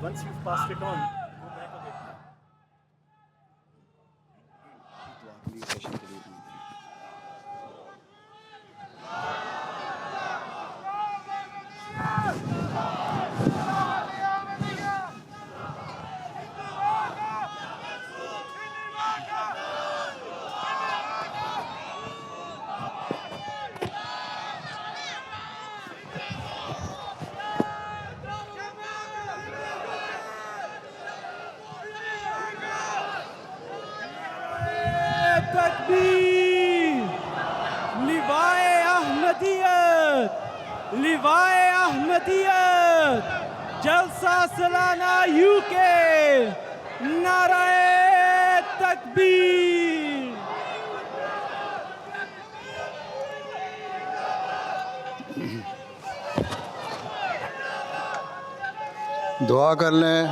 once you've passed it on, go back again. تکبیر، لیوائے احمدیت، لیوائے احمدیت، جلسہ سالانہ یو کے، نعرہ تکبیر۔ دعا کر لیں۔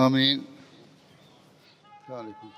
آمین۔ السلام علیکم۔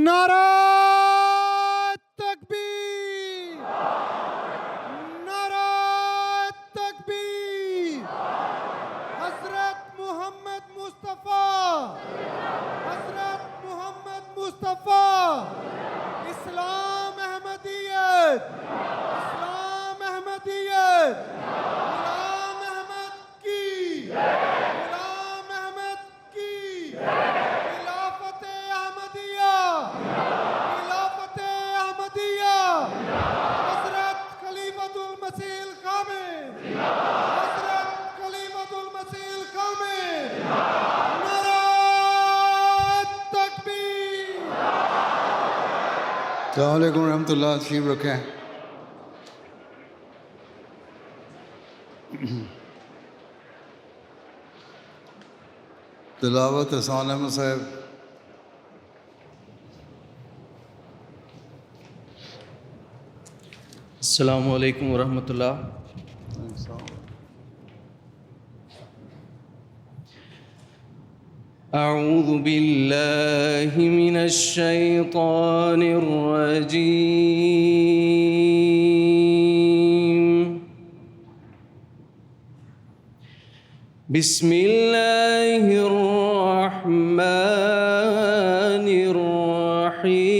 نعرہ تکبیر، نعرہ تکبیر، حضرت محمد مصطفیٰ، حضرت محمد مصطفیٰ، اسلام احمدیت، اسلام احمدیت، غلام احمد کی، غلام احمد کی، خلافت احمدیہ، خلافت احمدیہ، حضرت خلیفۃ المسیح الخامس، حضرت خلیفۃ المسیح الخامس، نعرہ تکبیر۔ السلام علیکم ورحمۃ اللہ، تشریف رکھیں۔ تلاوت احسان احمد صاحب۔ السلام علیکم ورحمۃ اللہ۔ اعوذ باللہ من الشیطان الرجیم، بسم اللہ الرحمن الرحیم۔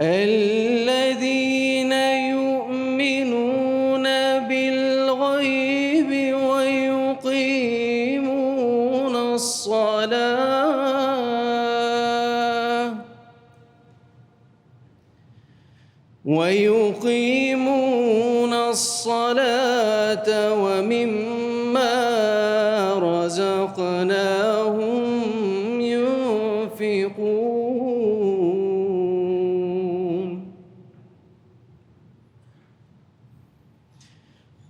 الذين يؤمنون بالغيب ويقيمون الصلاة ومما رزقناهم ينفقون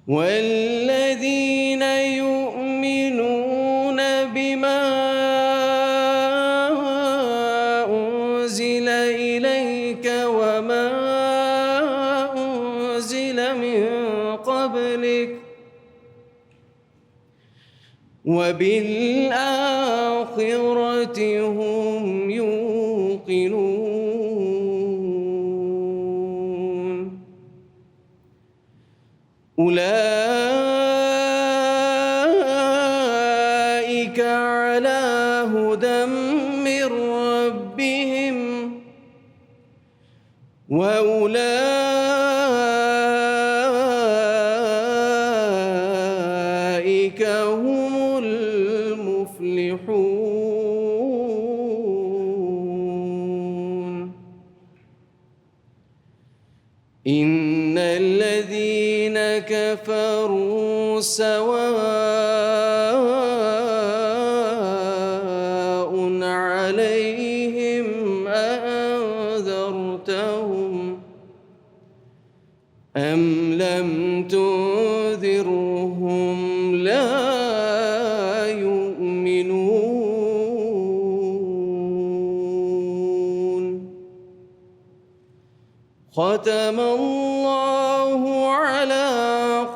والذين يؤمنون بما أنزل إليك وما أنزل من قبلك وبالآخرة هم يوقنون أولئك على هدى من ربهم وأولئك هم المفلحون إن الذين كفروا سواء عليهم أأنذرتهم أم لم تنذرهم لا يؤمنون ختم الله على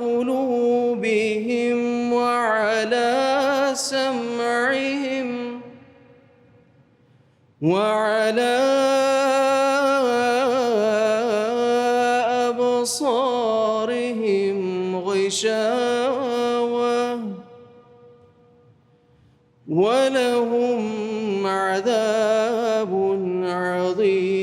قلوبهم وعلى سمعهم وعلى أبصارهم غشاوة ولهم عذاب عظيم.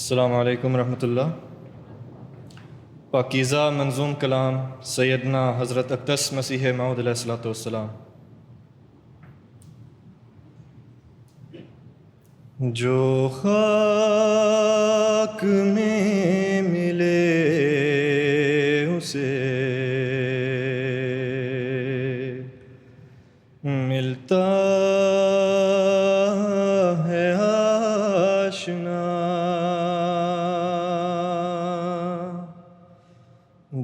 السلام علیکم ورحمۃ اللہ۔ پاکیزہ منظوم کلام سیدنا حضرت اقدس مسیح موعود علیہ الصلوۃ والسلام۔ جو خاک میں ملے اسے ملتا ہے آشنا،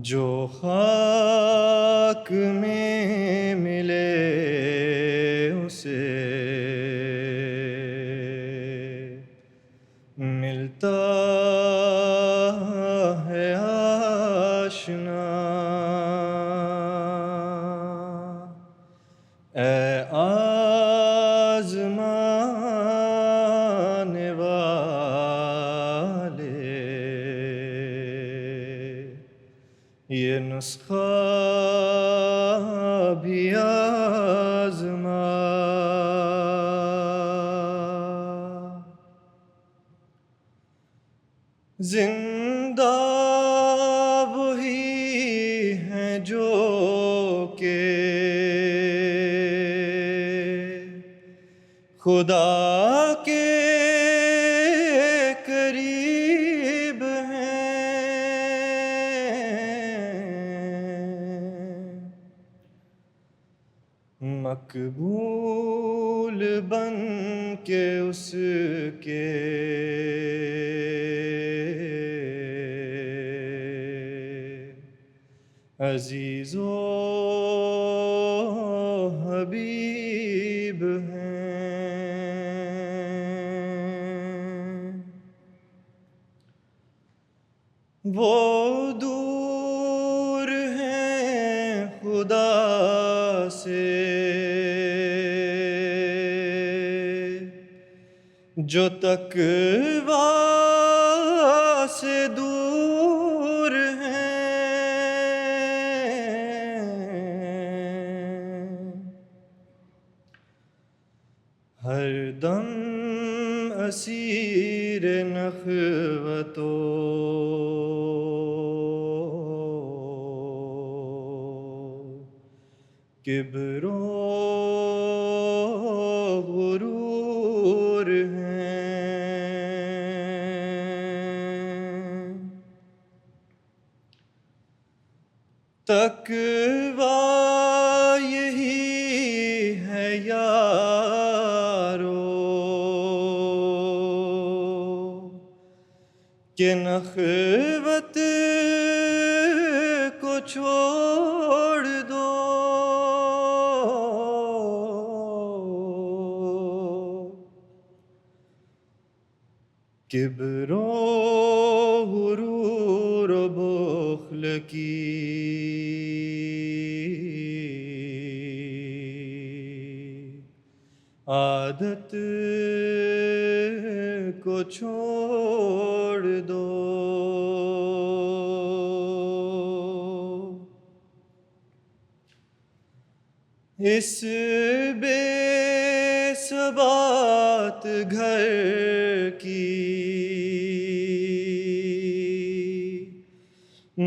جو خاک میں ملے اسے ملتا ہے آشنا۔ اے آزمانے والے، یہ نسخہ بھی آزما۔ زندہ وہی ہیں جو کہ خدا کے قریب ہیں، مقبول بن کے اس کے عزیز و حبیب ہیں۔ وہ دور ہیں خدا سے جو تقویٰ سے دور ہر دم اسیر نخوت و کبر و غرور ہیں۔ تقویٰ یہی ہے یارو کہ نخوت کو چھوڑ دو، کبر و غرور و بخل کی عادت کو چھوڑ دو۔ اس بے ثبات گھر کی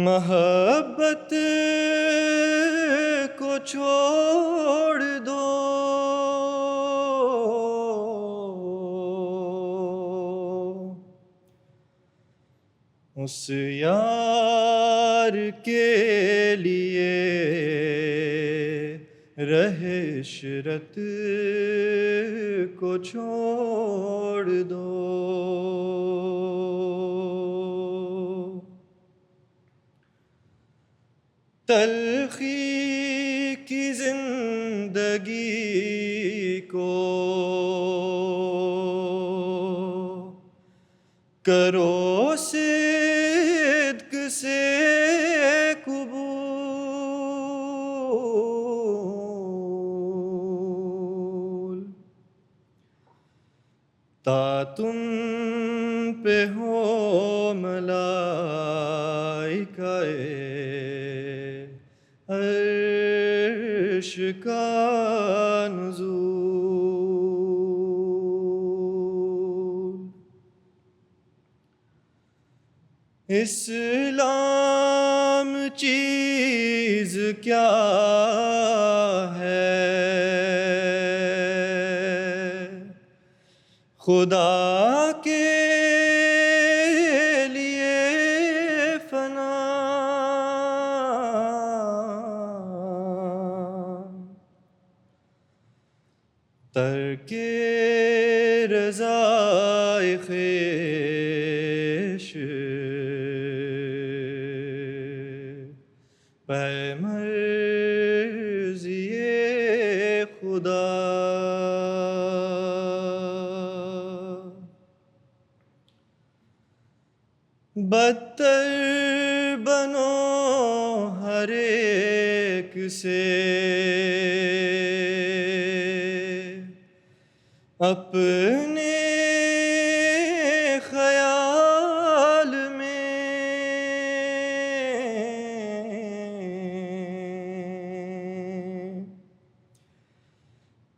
محبت کو چھوڑ دو، اس یار کے لیے رہ عشرت کو چھوڑ دو۔ تلخی کی زندگی کو کرو صدق سے قبول، تا تم پہ ہو ملائکہ عرش کا نزول۔ اسلام چیز کیا ہے، خدا کے لیے فنا، ترک رضائے خویش، پے مرضی خدا، بدتر بنو ہر ایک سے اپنے خیال میں،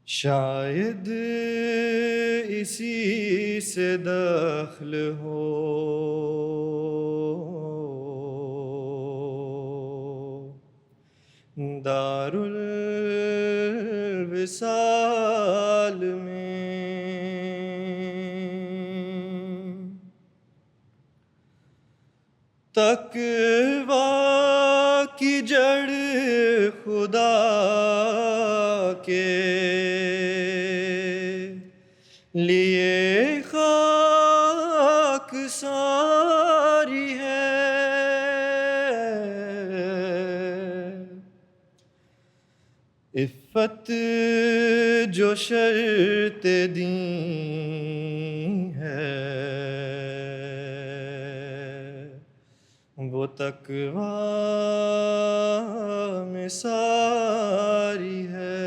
شاید اسی سے دخل ہو دار الوصال میں، تقویٰ کی جڑ خدا کے لیے خاک ساری ہے، عفت جو شرط دین ہے، وہ تقویٰ میں ساری ہے،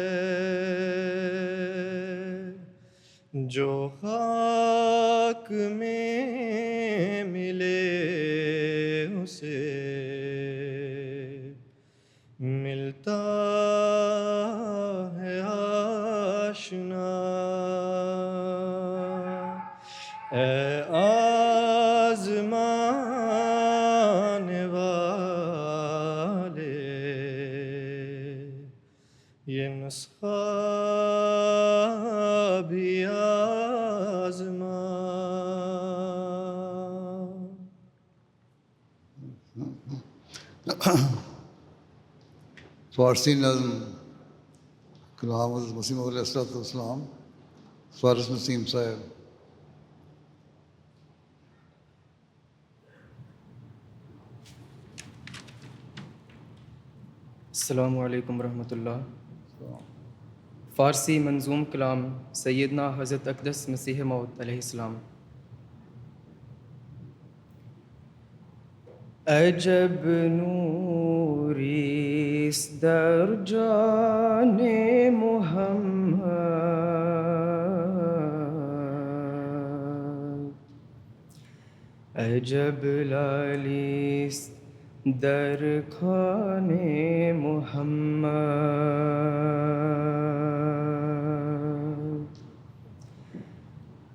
جو خاک میں ملے اسے ملتا ہے آشنا، اے آزمانے والے یہ نسخہ بھی آزما۔ فارسی نظم کلام حضرت مسیح موعود علیہ السلام، فارس نسیم صاحب۔ السلام علیکم ورحمۃ اللہ۔ فارسی منظوم کلام سیدنا حضرت اقدس مسیح موعود علیہ السلام۔ عجب نوریس در جان محمد، عجب لالیس در خوان محمد،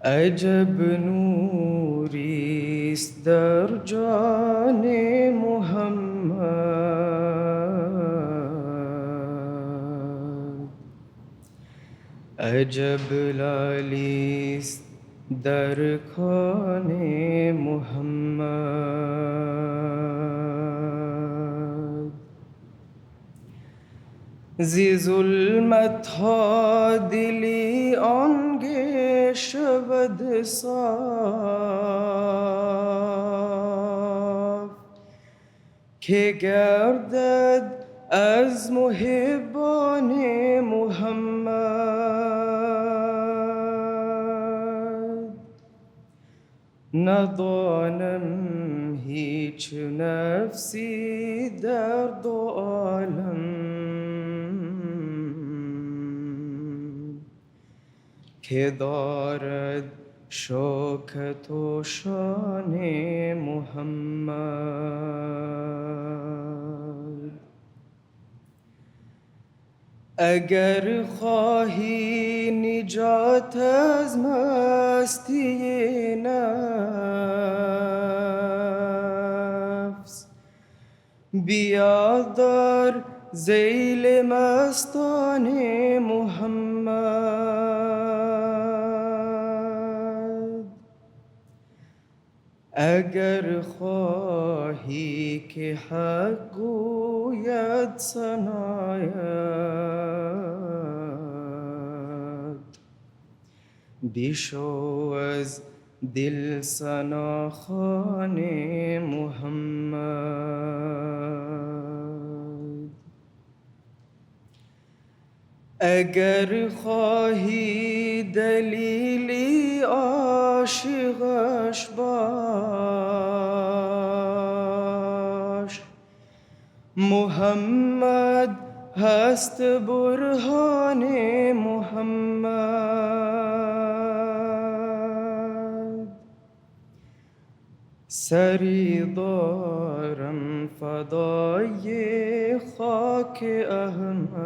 عجب نوریس در جان محمد، عجب لالیس در خوان محمد، زی ظلمت ها دلی آنگه شود صاف، که گردد از محبان محمد، ندانم هیچ نفسی در دو عالم که دارد شوکت و شان محمد، اگر خواهی نجات از مستی نفس، بیاد در ذیل مستان محمد. اگر خواهی که حق گوید ثنایت، بشو از دل ثناخوان محمد. اگر خواهی دلیلی عاشقش باش، محمد هست برهان محمد. سری دارم فدای خاک احمد،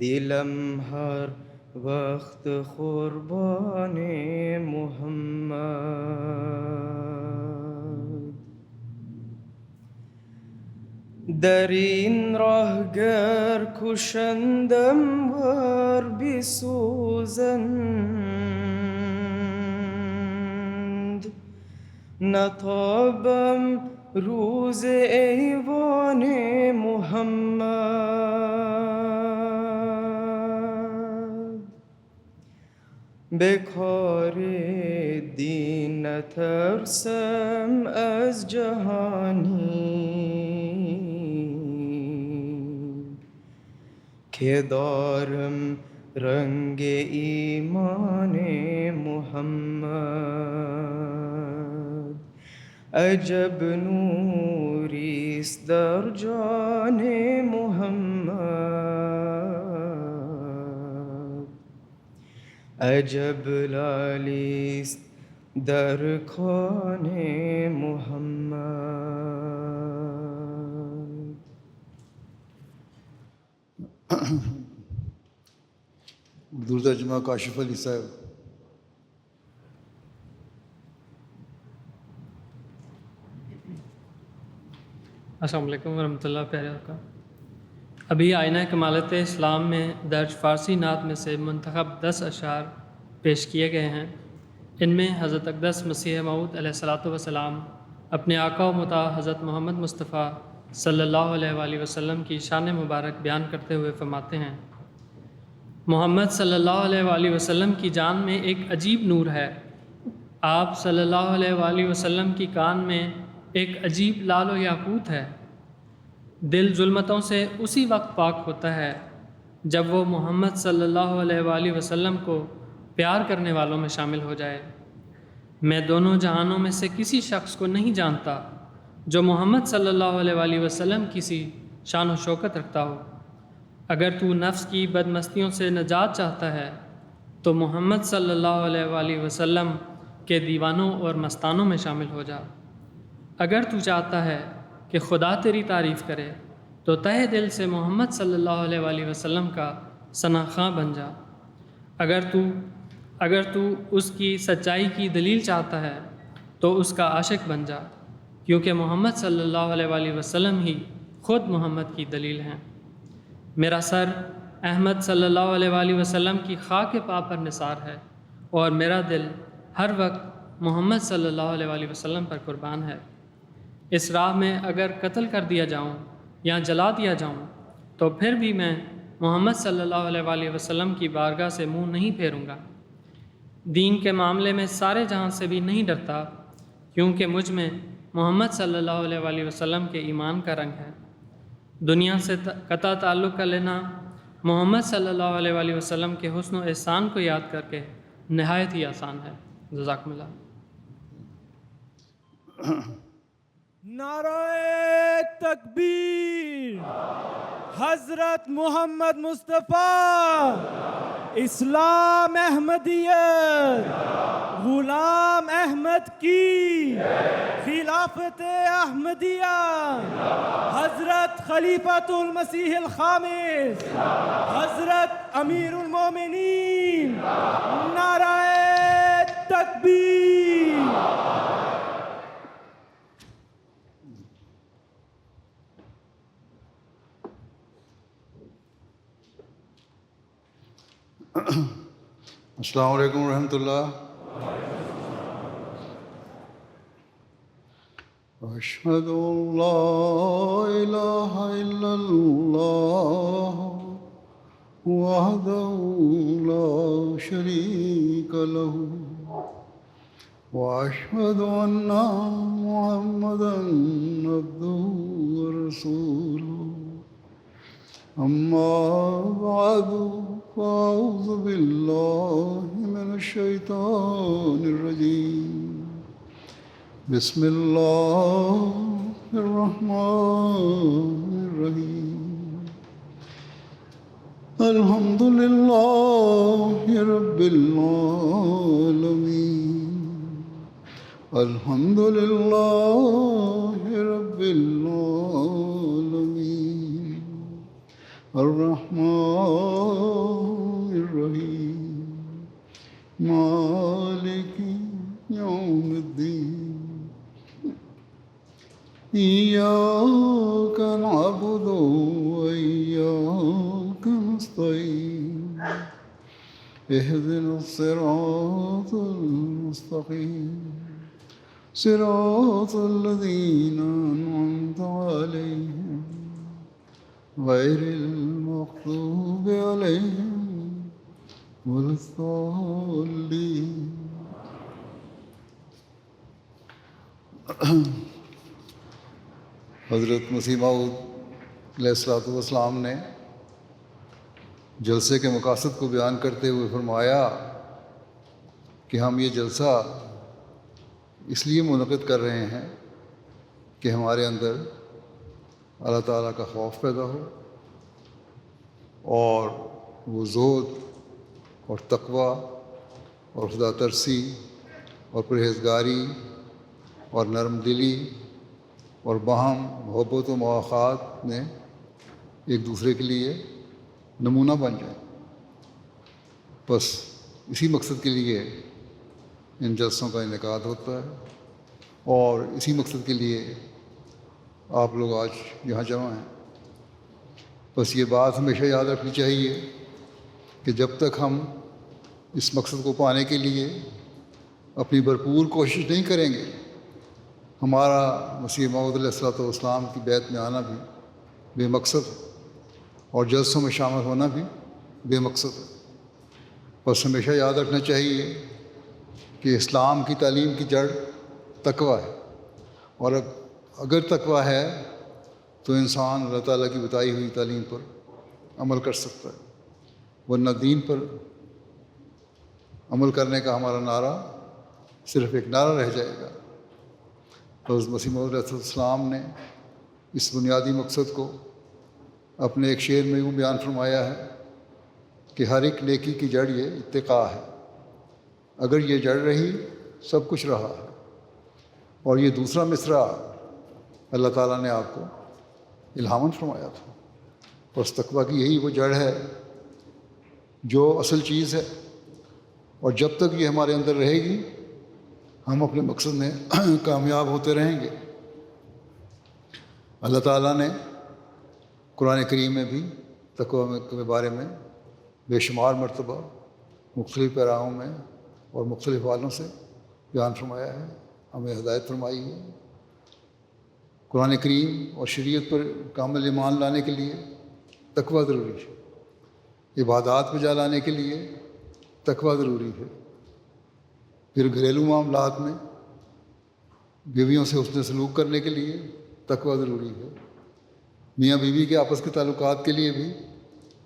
دلم هر وقت قربان محمد. در این راه گر کشندم ور بسوزند، نتابم روز ایوان محمد. به کار دین نترسم از جهانی، که دارم رنگ ایمان محمد. عجب نوریست در جان محمد، عجب لالیست در کان محمد. درود ترجمہ کاشف علی صاحب. السلام علیکم ورحمۃ اللہ. پیارے آقا، ابھی آئینہ کمالت اسلام میں درج فارسی نعت میں سے منتخب 10 اشعار پیش کیے گئے ہیں. ان میں حضرت اقدس مسیح موعود علیہ الصلاۃ والسلام اپنے آقا و مطاع حضرت محمد مصطفیٰ صلی اللہ علیہ وآلہ وسلم کی شان مبارک بیان کرتے ہوئے فرماتے ہیں: محمد صلی اللہ علیہ وآلہ وسلم کی جان میں ایک عجیب نور ہے. آپ صلی اللہ علیہ وآلہ وسلم کی کان میں ایک عجیب لال و یاقوت ہے. دل ظلمتوں سے اسی وقت پاک ہوتا ہے جب وہ محمد صلی اللہ علیہ وآلہ وسلم کو پیار کرنے والوں میں شامل ہو جائے. میں دونوں جہانوں میں سے کسی شخص کو نہیں جانتا جو محمد صلی اللہ علیہ وآلہ وسلم کی سی شان و شوکت رکھتا ہو. اگر تو نفس کی بدمستیوں سے نجات چاہتا ہے تو محمد صلی اللہ علیہ وآلہ وسلم کے دیوانوں اور مستانوں میں شامل ہو جا. اگر تو چاہتا ہے کہ خدا تیری تعریف کرے تو تہہ دل سے محمد صلی اللہ علیہ وآلہ وسلم کا ثناخواں بن جا. اگر تو اس کی سچائی کی دلیل چاہتا ہے تو اس کا عاشق بن جا، کیونکہ محمد صلی اللہ علیہ وآلہ وسلم ہی خود محمد کی دلیل ہیں. میرا سر احمد صلی اللہ علیہ وآلہ وسلم کی خاک پا پر نثار ہے اور میرا دل ہر وقت محمد صلی اللہ علیہ وآلہ وسلم پر قربان ہے. اس راہ میں اگر قتل کر دیا جاؤں یا جلا دیا جاؤں تو پھر بھی میں محمد صلی اللہ علیہ وآلہ وسلم کی بارگاہ سے منہ نہیں پھیروں گا. دین کے معاملے میں سارے جہاں سے بھی نہیں ڈرتا، کیونکہ مجھ میں محمد صلی اللہ علیہ وآلہ وسلم کے ایمان کا رنگ ہے. دنیا سے قطع تعلق کر لینا محمد صلی اللہ علیہ وآلہ وسلم کے حسن و احسان کو یاد کر کے نہایت ہی آسان ہے. جزاکم اللہ. نعرہ تکبیر. حضرت محمد مصطفیٰ، اسلام احمدیت، غلام احمد کی خلافت احمدیہ، حضرت خلیفۃ المسیح الخامس، حضرت امیر المومنین. نعرہ تکبیر. السلام علیکم ورحمۃ اللہ. اشہد ان لا الہ الا اللہ وحدہ لا شریک لہ واشہد ان محمدا عبدہ ورسولہ. اما بعد فاعوذ باللہ من الشیطان الرجیم. بسم اللہ الرحمن الرحیم. الحمد للہ رب العالمین. الحمد للہ رب العالمین. الرحمن الرحیم. مالک یوم الدین. إياك نعبد وإياك نستعين. اهدنا الصراط المستقيم صراط الذين أنعمت عليهم غير المغضوب عليهم ولا الضالين. حضرت مسیح موعود علیہ الصلوۃ والسلام نے جلسے کے مقاصد کو بیان کرتے ہوئے فرمایا کہ ہم یہ جلسہ اس لیے منعقد کر رہے ہیں کہ ہمارے اندر اللہ تعالیٰ کا خوف پیدا ہو اور وہ زہد اور تقوی اور خدا ترسی اور پرہیزگاری اور نرم دلی اور باہم محبت و مواخات میں ایک دوسرے کے لیے نمونہ بن جائیں. بس اسی مقصد کے لیے ان جلسوں کا انعقاد ہوتا ہے اور اسی مقصد کے لیے آپ لوگ آج یہاں جمع ہیں. بس یہ بات ہمیشہ یاد رکھنی چاہیے کہ جب تک ہم اس مقصد کو پانے کے لیے اپنی بھرپور کوشش نہیں کریں گے ہمارا مسیح موعود علیہ الصلوۃ والسلام کی بیعت میں آنا بھی بے مقصد ہے اور جلسوں میں شامل ہونا بھی بے مقصد ہے. بس ہمیشہ یاد رکھنا چاہیے کہ اسلام کی تعلیم کی جڑ تقوی ہے اور اگر تقوی ہے تو انسان اللہ تعالیٰ کی بتائی ہوئی تعلیم پر عمل کر سکتا ہے، ورنہ دین پر عمل کرنے کا ہمارا نعرہ صرف ایک نعرہ رہ جائے گا. حضرت مسیح موعود علیہ السلام نے اس بنیادی مقصد کو اپنے ایک شعر میں یوں بیان فرمایا ہے کہ ہر ایک نیکی کی جڑ یہ اتقاء ہے. اگر یہ جڑ رہی سب کچھ رہا ہے. اور یہ دوسرا مصرع اللہ تعالیٰ نے آپ کو الہاماً فرمایا تھا. اور تقویٰ کی یہی وہ جڑ ہے جو اصل چیز ہے اور جب تک یہ ہمارے اندر رہے گی ہم اپنے مقصد میں کامیاب ہوتے رہیں گے. اللہ تعالیٰ نے قرآن کریم میں بھی تقویٰ کے بارے میں بے شمار مرتبہ مختلف پیراؤں میں اور مختلف حوالوں سے بیان فرمایا ہے، ہمیں ہدایت فرمائی ہے. قرآن کریم اور شریعت پر کامل ایمان لانے کے لیے تقویٰ ضروری ہے. عبادات بجا لانے کے لیے تقویٰ ضروری ہے. پھر گھریلو معاملات میں بیویوں سے حسن سلوک کرنے کے لیے تقویٰ ضروری ہے. میاں بیوی کے آپس کے تعلقات کے لیے بھی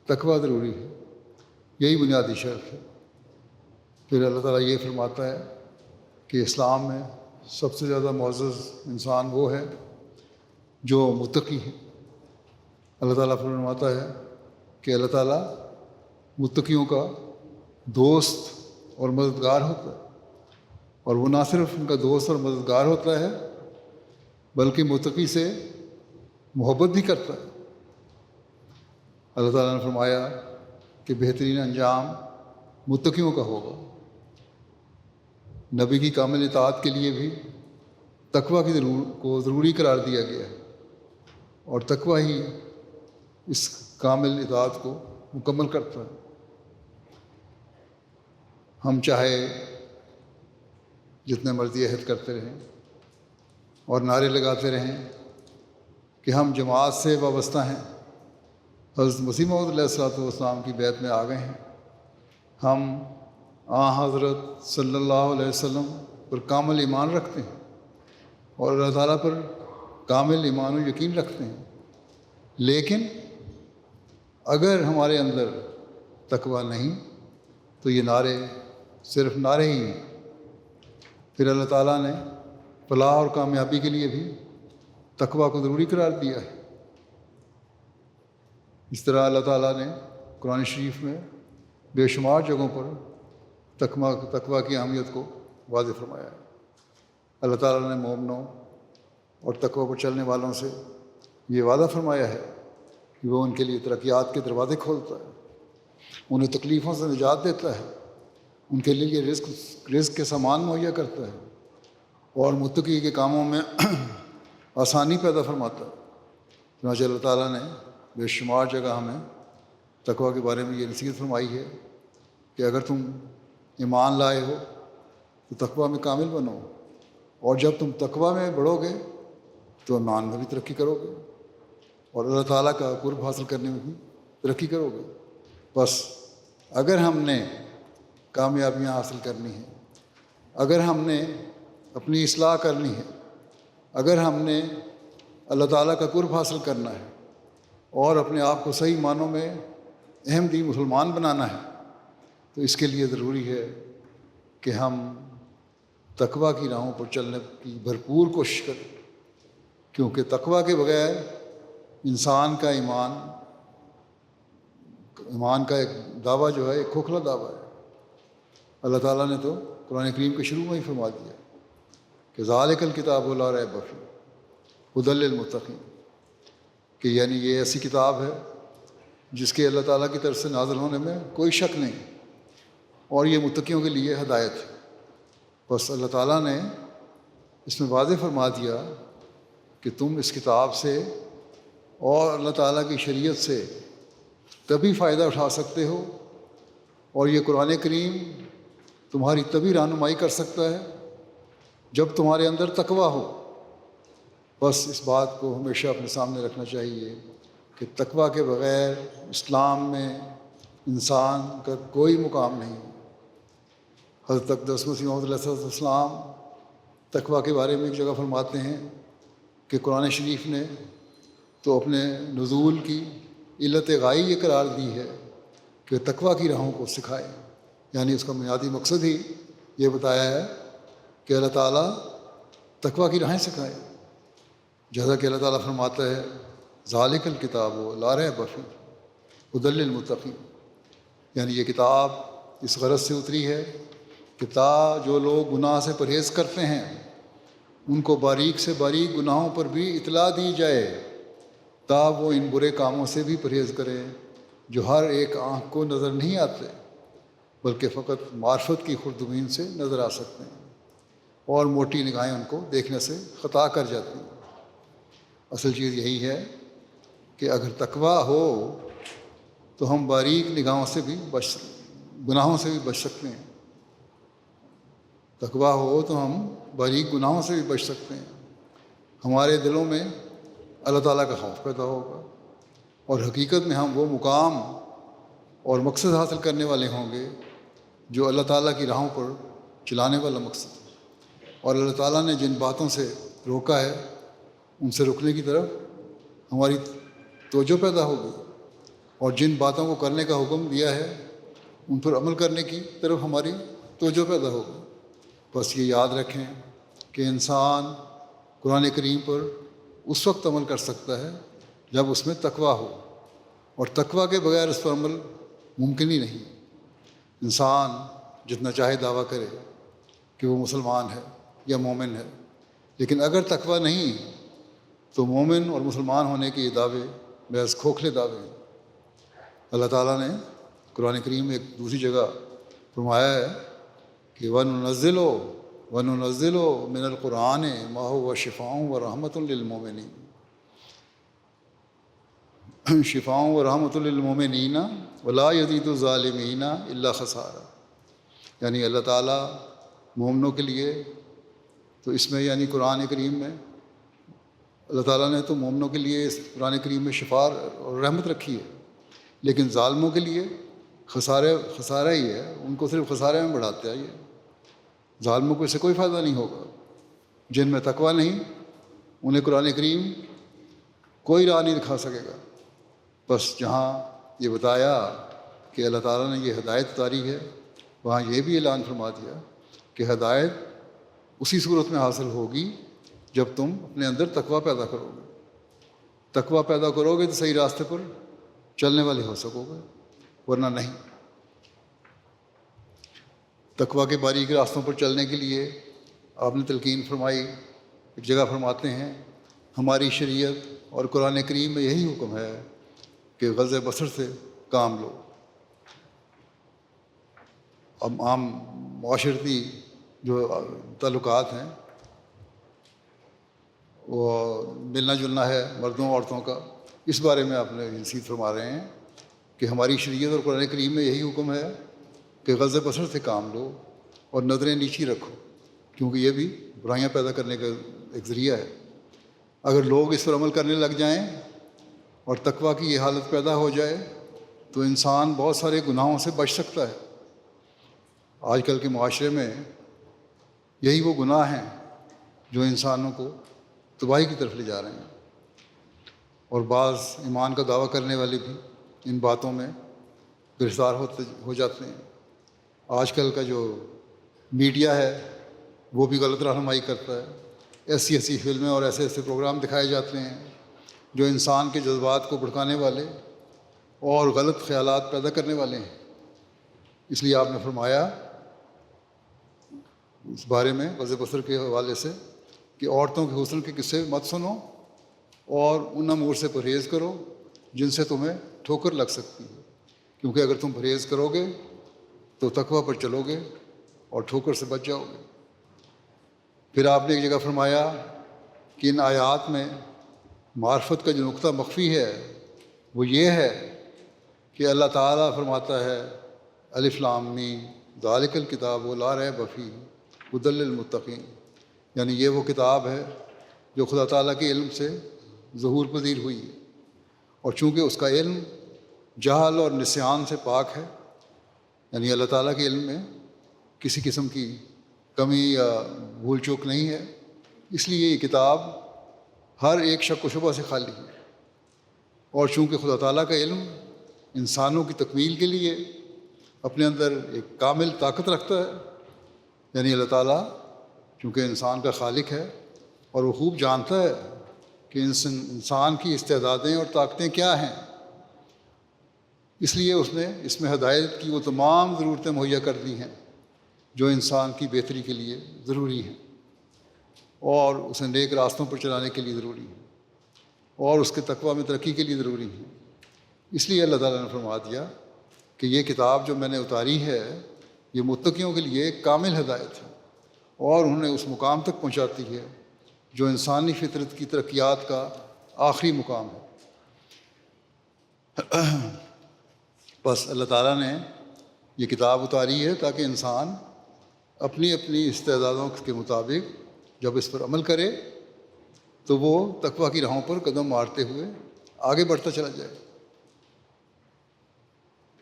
تقویٰ ضروری ہے. یہی بنیادی شرط ہے. پھر اللہ تعالیٰ یہ فرماتا ہے کہ اسلام میں سب سے زیادہ معزز انسان وہ ہے جو متقی ہے. اللہ تعالیٰ فرماتا ہے کہ اللہ تعالیٰ متقیوں کا دوست اور مددگار ہوتا ہے، اور وہ نہ صرف ان کا دوست اور مددگار ہوتا ہے بلکہ متقی سے محبت بھی کرتا ہے. اللہ تعالیٰ نے فرمایا کہ بہترین انجام متقیوں کا ہوگا. نبی کی کامل اطاعت کے لیے بھی تقویٰ کو ضروری قرار دیا گیا ہے اور تقویٰ ہی اس کامل اطاعت کو مکمل کرتا ہے. ہم چاہے جتنے مرضی عہد کرتے رہیں اور نعرے لگاتے رہیں کہ ہم جماعت سے وابستہ ہیں، حضرت مسیح موعود علیہ الصلوۃ والسلام کی بیعت میں آ گئے ہیں، ہم حضرت صلی اللہ علیہ وسلم پر کامل ایمان رکھتے ہیں اور اللہ تعالیٰ پر کامل ایمان و یقین رکھتے ہیں، لیکن اگر ہمارے اندر تقویٰ نہیں تو یہ نعرے صرف نعرے ہی ہیں۔ پھر اللہ تعالیٰ نے فلاح اور کامیابی کے لیے بھی تقویٰ کو ضروری قرار دیا ہے۔ اس طرح اللہ تعالیٰ نے قرآن شریف میں بے شمار جگہوں پر تقویٰ کی اہمیت کو واضح فرمایا ہے۔ اللہ تعالیٰ نے مومنوں اور تقویٰ پر چلنے والوں سے یہ وعدہ فرمایا ہے کہ وہ ان کے لیے ترقیات کے دروازے کھولتا ہے، انہیں تکلیفوں سے نجات دیتا ہے، ان کے لیے رزق کے سامان مہیا کرتا ہے اور متقی کے کاموں میں آسانی پیدا فرماتا ہے۔ چنانچہ اللہ تعالیٰ نے بے شمار جگہ ہمیں تقویٰ کے بارے میں یہ نصیحت فرمائی ہے کہ اگر تم ایمان لائے ہو تو تقویٰ میں کامل بنو، اور جب تم تقویٰ میں بڑھو گے تو ایمان میں بھی ترقی کرو گے اور اللہ تعالیٰ کا قرب حاصل کرنے میں بھی ترقی کرو گے۔ بس اگر ہم نے کامیابیاں حاصل کرنی ہیں، اگر ہم نے اپنی اصلاح کرنی ہے، اگر ہم نے اللہ تعالیٰ کا قرب حاصل کرنا ہے اور اپنے آپ کو صحیح معنوں میں احمدی مسلمان بنانا ہے تو اس کے لیے ضروری ہے کہ ہم تقویٰ کی راہوں پر چلنے کی بھرپور کوشش کریں، کیونکہ تقویٰ کے بغیر انسان کا ایمان کا ایک دعویٰ جو ہے ایک کھوکھلا دعویٰ ہے۔ اللہ تعالیٰ نے تو قرآن کریم کے شروع میں ہی فرما دیا کہ ذالک الکتاب لا ریب فیہ ھدی للمتقین، کہ یعنی یہ ایسی کتاب ہے جس کے اللہ تعالیٰ کی طرف سے نازل ہونے میں کوئی شک نہیں اور یہ متقیوں کے لیے ہدایت ہے۔ بس اللہ تعالیٰ نے اس میں واضح فرما دیا کہ تم اس کتاب سے اور اللہ تعالیٰ کی شریعت سے تبھی فائدہ اٹھا سکتے ہو اور یہ قرآن کریم تمہاری تبھی رہنمائی کر سکتا ہے جب تمہارے اندر تقویٰ ہو۔ بس اس بات کو ہمیشہ اپنے سامنے رکھنا چاہیے کہ تقویٰ کے بغیر اسلام میں انسان کا کوئی مقام نہیں۔ حضرت اقدس مسیح موعود علیہ السلام تقویٰ کے بارے میں ایک جگہ فرماتے ہیں کہ قرآن شریف نے تو اپنے نزول کی علت غائی یہ قرار دی ہے کہ تقویٰ کی راہوں کو سکھائے، یعنی اس کا بنیادی مقصد ہی یہ بتایا ہے کہ اللہ تعالیٰ تقویٰ کی راہیں سکھائے، جیسا کہ اللہ تعالیٰ فرماتا ہے ذالک الکتاب لا ریب فیہ ھدی للمتقین، یعنی یہ کتاب اس غرض سے اتری ہے کہ جو لوگ گناہ سے پرہیز کرتے ہیں ان کو باریک سے باریک گناہوں پر بھی اطلاع دی جائے وہ ان برے کاموں سے بھی پرہیز کریں جو ہر ایک آنکھ کو نظر نہیں آتے بلکہ فقط معرفت کی خردبین سے نظر آ سکتے ہیں اور موٹی نگاہیں ان کو دیکھنے سے خطا کر جاتی ہیں۔ اصل چیز یہی ہے کہ اگر تقویٰ ہو تو ہم باریک نگاہوں سے بھی گناہوں سے بھی بچ سکتے ہیں، تقویٰ ہو تو ہم باریک گناہوں سے بھی بچ سکتے ہیں، ہمارے دلوں میں اللہ تعالیٰ کا خوف پیدا ہوگا اور حقیقت میں ہم وہ مقام اور مقصد حاصل کرنے والے ہوں گے جو اللہ تعالیٰ کی راہوں پر چلانے والا مقصد ہے، اور اللہ تعالیٰ نے جن باتوں سے روکا ہے ان سے رکنے کی طرف ہماری توجہ پیدا ہوگی اور جن باتوں کو کرنے کا حکم دیا ہے ان پر عمل کرنے کی طرف ہماری توجہ پیدا ہوگی۔ بس یہ یاد رکھیں کہ انسان قرآن کریم پر اس وقت عمل کر سکتا ہے جب اس میں تقویٰ ہو، اور تقویٰ کے بغیر اس پر عمل ممکن ہی نہیں۔ انسان جتنا چاہے دعویٰ کرے کہ وہ مسلمان ہے یا مومن ہے، لیکن اگر تقویٰ نہیں تو مومن اور مسلمان ہونے کے یہ دعوے محض کھوکھلے دعوے ہیں۔ اللہ تعالیٰ نے قرآن کریم میں ایک دوسری جگہ فرمایا ہے کہ وَنُنَزِّلُ مِنَ الْقُرْآنِ مَا هُوَ شِفَاءٌ وَرَحْمَةٌ لِّلْمُؤْمِنِينَ شِفَاءٌ وَرَحْمَةٌ لِّلْمُؤْمِنِينَ وَلَا يَزِيدُ الظَّالِمِينَ إِلَّا خَسَارًا۔ یعنی اللہ تعالیٰ مومنوں کے لیے تو اس میں یعنی قرآن کریم میں اللہ تعالیٰ نے تو مومنوں کے لیے اس قرآن کریم میں شفا اور رحمت رکھی ہے، لیکن ظالموں کے لیے خسارہ ہی ہے، ان کو صرف خسارے میں بڑھاتا ہے یہ۔ ظالموں کو اس سے کوئی فائدہ نہیں ہوگا، جن میں تقویٰ نہیں انہیں قرآن کریم کوئی راہ نہیں دکھا سکے گا۔ بس جہاں یہ بتایا کہ اللہ تعالیٰ نے یہ ہدایت اتاری ہے، وہاں یہ بھی اعلان فرما دیا کہ ہدایت اسی صورت میں حاصل ہوگی جب تم اپنے اندر تقویٰ پیدا کرو گے۔ تقویٰ پیدا کرو گے تو صحیح راستے پر چلنے والے ہو سکو گے، ورنہ نہیں۔ تقویٰ کے باریک راستوں پر چلنے کے لیے آپ نے تلقین فرمائی، ایک جگہ فرماتے ہیں ہماری شریعت اور قرآن کریم میں یہی حکم ہے کہ غض بصر سے کام لو۔ اب عام معاشرتی جو تعلقات ہیں وہ ملنا جلنا ہے مردوں عورتوں کا، اس بارے میں آپ نے نصیحت فرما رہے ہیں کہ ہماری شریعت اور قرآن کریم میں یہی حکم ہے کہ غض بصر سے کام لو اور نظریں نیچی رکھو، کیونکہ یہ بھی برائیاں پیدا کرنے کا ایک ذریعہ ہے۔ اگر لوگ اس پر عمل کرنے لگ جائیں اور تقویٰ کی یہ حالت پیدا ہو جائے تو انسان بہت سارے گناہوں سے بچ سکتا ہے۔ آج کل کے معاشرے میں یہی وہ گناہ ہیں جو انسانوں کو تباہی کی طرف لے جا رہے ہیں، اور بعض ایمان کا دعویٰ کرنے والے بھی ان باتوں میں گرفتار ہو جاتے ہیں۔ آج کل کا جو میڈیا ہے وہ بھی غلط رہنمائی کرتا ہے، ایسی ایسی فلمیں اور ایسے ایسے پروگرام دکھائے جاتے ہیں جو انسان کے جذبات کو بھڑکانے والے اور غلط خیالات پیدا کرنے والے ہیں۔ اس لیے آپ نے فرمایا اس بارے میں غض بصر کے حوالے سے کہ عورتوں کے حسن کے قصے مت سنو اور ان امور سے پرہیز کرو جن سے تمہیں ٹھوکر لگ سکتی ہے، کیونکہ اگر تم پرہیز کرو گے تو تقویٰ پر چلو گے اور ٹھوکر سے بچ جاؤ گے۔ پھر آپ نے ایک جگہ فرمایا کہ ان آیات میں معرفت کا جو نقطہ مخفی ہے وہ یہ ہے کہ اللہ تعالیٰ فرماتا ہے الف لام میم ذالک الکتاب لا ریب فیہ ھدی للمتقین، یعنی یہ وہ کتاب ہے جو خدا تعالیٰ کے علم سے ظہور پذیر ہوئی ہے، اور چونکہ اس کا علم جہل اور نسیان سے پاک ہے، یعنی اللہ تعالیٰ کے علم میں کسی قسم کی کمی یا بھول چوک نہیں ہے، اس لیے یہ کتاب ہر ایک شک و شبہ سے خالی ہے۔ اور چونکہ خدا تعالیٰ کا علم انسانوں کی تکمیل کے لیے اپنے اندر ایک کامل طاقت رکھتا ہے، یعنی اللہ تعالیٰ چونکہ انسان کا خالق ہے اور وہ خوب جانتا ہے کہ انسان کی استعدادیں اور طاقتیں کیا ہیں، اس لیے اس نے اس میں ہدایت کی وہ تمام ضرورتیں مہیا کر دی ہیں جو انسان کی بہتری کے لیے ضروری ہیں اور اسے نیک راستوں پر چلانے کے لیے ضروری ہیں اور اس کے تقویٰ میں ترقی کے لیے ضروری ہیں۔ اس لیے اللہ تعالیٰ نے فرما دیا کہ یہ کتاب جو میں نے اتاری ہے یہ متقیوں کے لیے ایک کامل ہدایت ہے اور انہیں اس مقام تک پہنچاتی ہے جو انسانی فطرت کی ترقیات کا آخری مقام ہے۔ بس اللہ تعالیٰ نے یہ کتاب اتاری ہے تاکہ انسان اپنی اپنی استعدادوں کے مطابق جب اس پر عمل کرے تو وہ تقویٰ کی راہوں پر قدم مارتے ہوئے آگے بڑھتا چلا جائے۔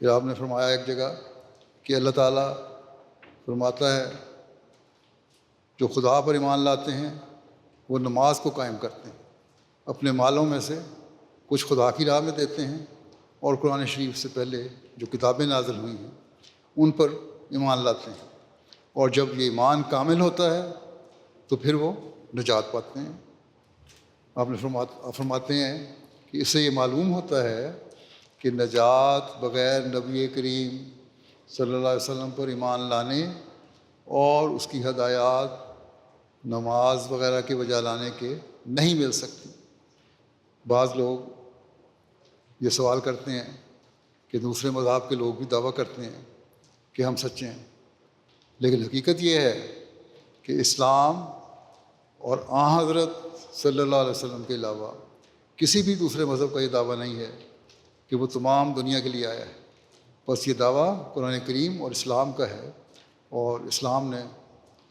پھر آپ نے فرمایا ایک جگہ کہ اللہ تعالیٰ فرماتا ہے جو خدا پر ایمان لاتے ہیں وہ نماز کو قائم کرتے ہیں، اپنے مالوں میں سے کچھ خدا کی راہ میں دیتے ہیں اور قرآن شریف سے پہلے جو کتابیں نازل ہوئی ہیں ان پر ایمان لاتے ہیں، اور جب یہ ایمان کامل ہوتا ہے تو پھر وہ نجات پاتے ہیں۔ آپ نے فرماتے ہیں کہ اس سے یہ معلوم ہوتا ہے کہ نجات بغیر نبی کریم صلی اللہ علیہ وسلم پر ایمان لانے اور اس کی ہدایات نماز وغیرہ کے بجا لانے کے نہیں مل سکتی۔ بعض لوگ یہ سوال کرتے ہیں کہ دوسرے مذہب کے لوگ بھی دعویٰ کرتے ہیں کہ ہم سچے ہیں، لیکن حقیقت یہ ہے کہ اسلام اور آن حضرت صلی اللہ علیہ وسلم کے علاوہ کسی بھی دوسرے مذہب کا یہ دعویٰ نہیں ہے کہ وہ تمام دنیا کے لیے آیا ہے، بس یہ دعویٰ قرآن کریم اور اسلام کا ہے، اور اسلام نے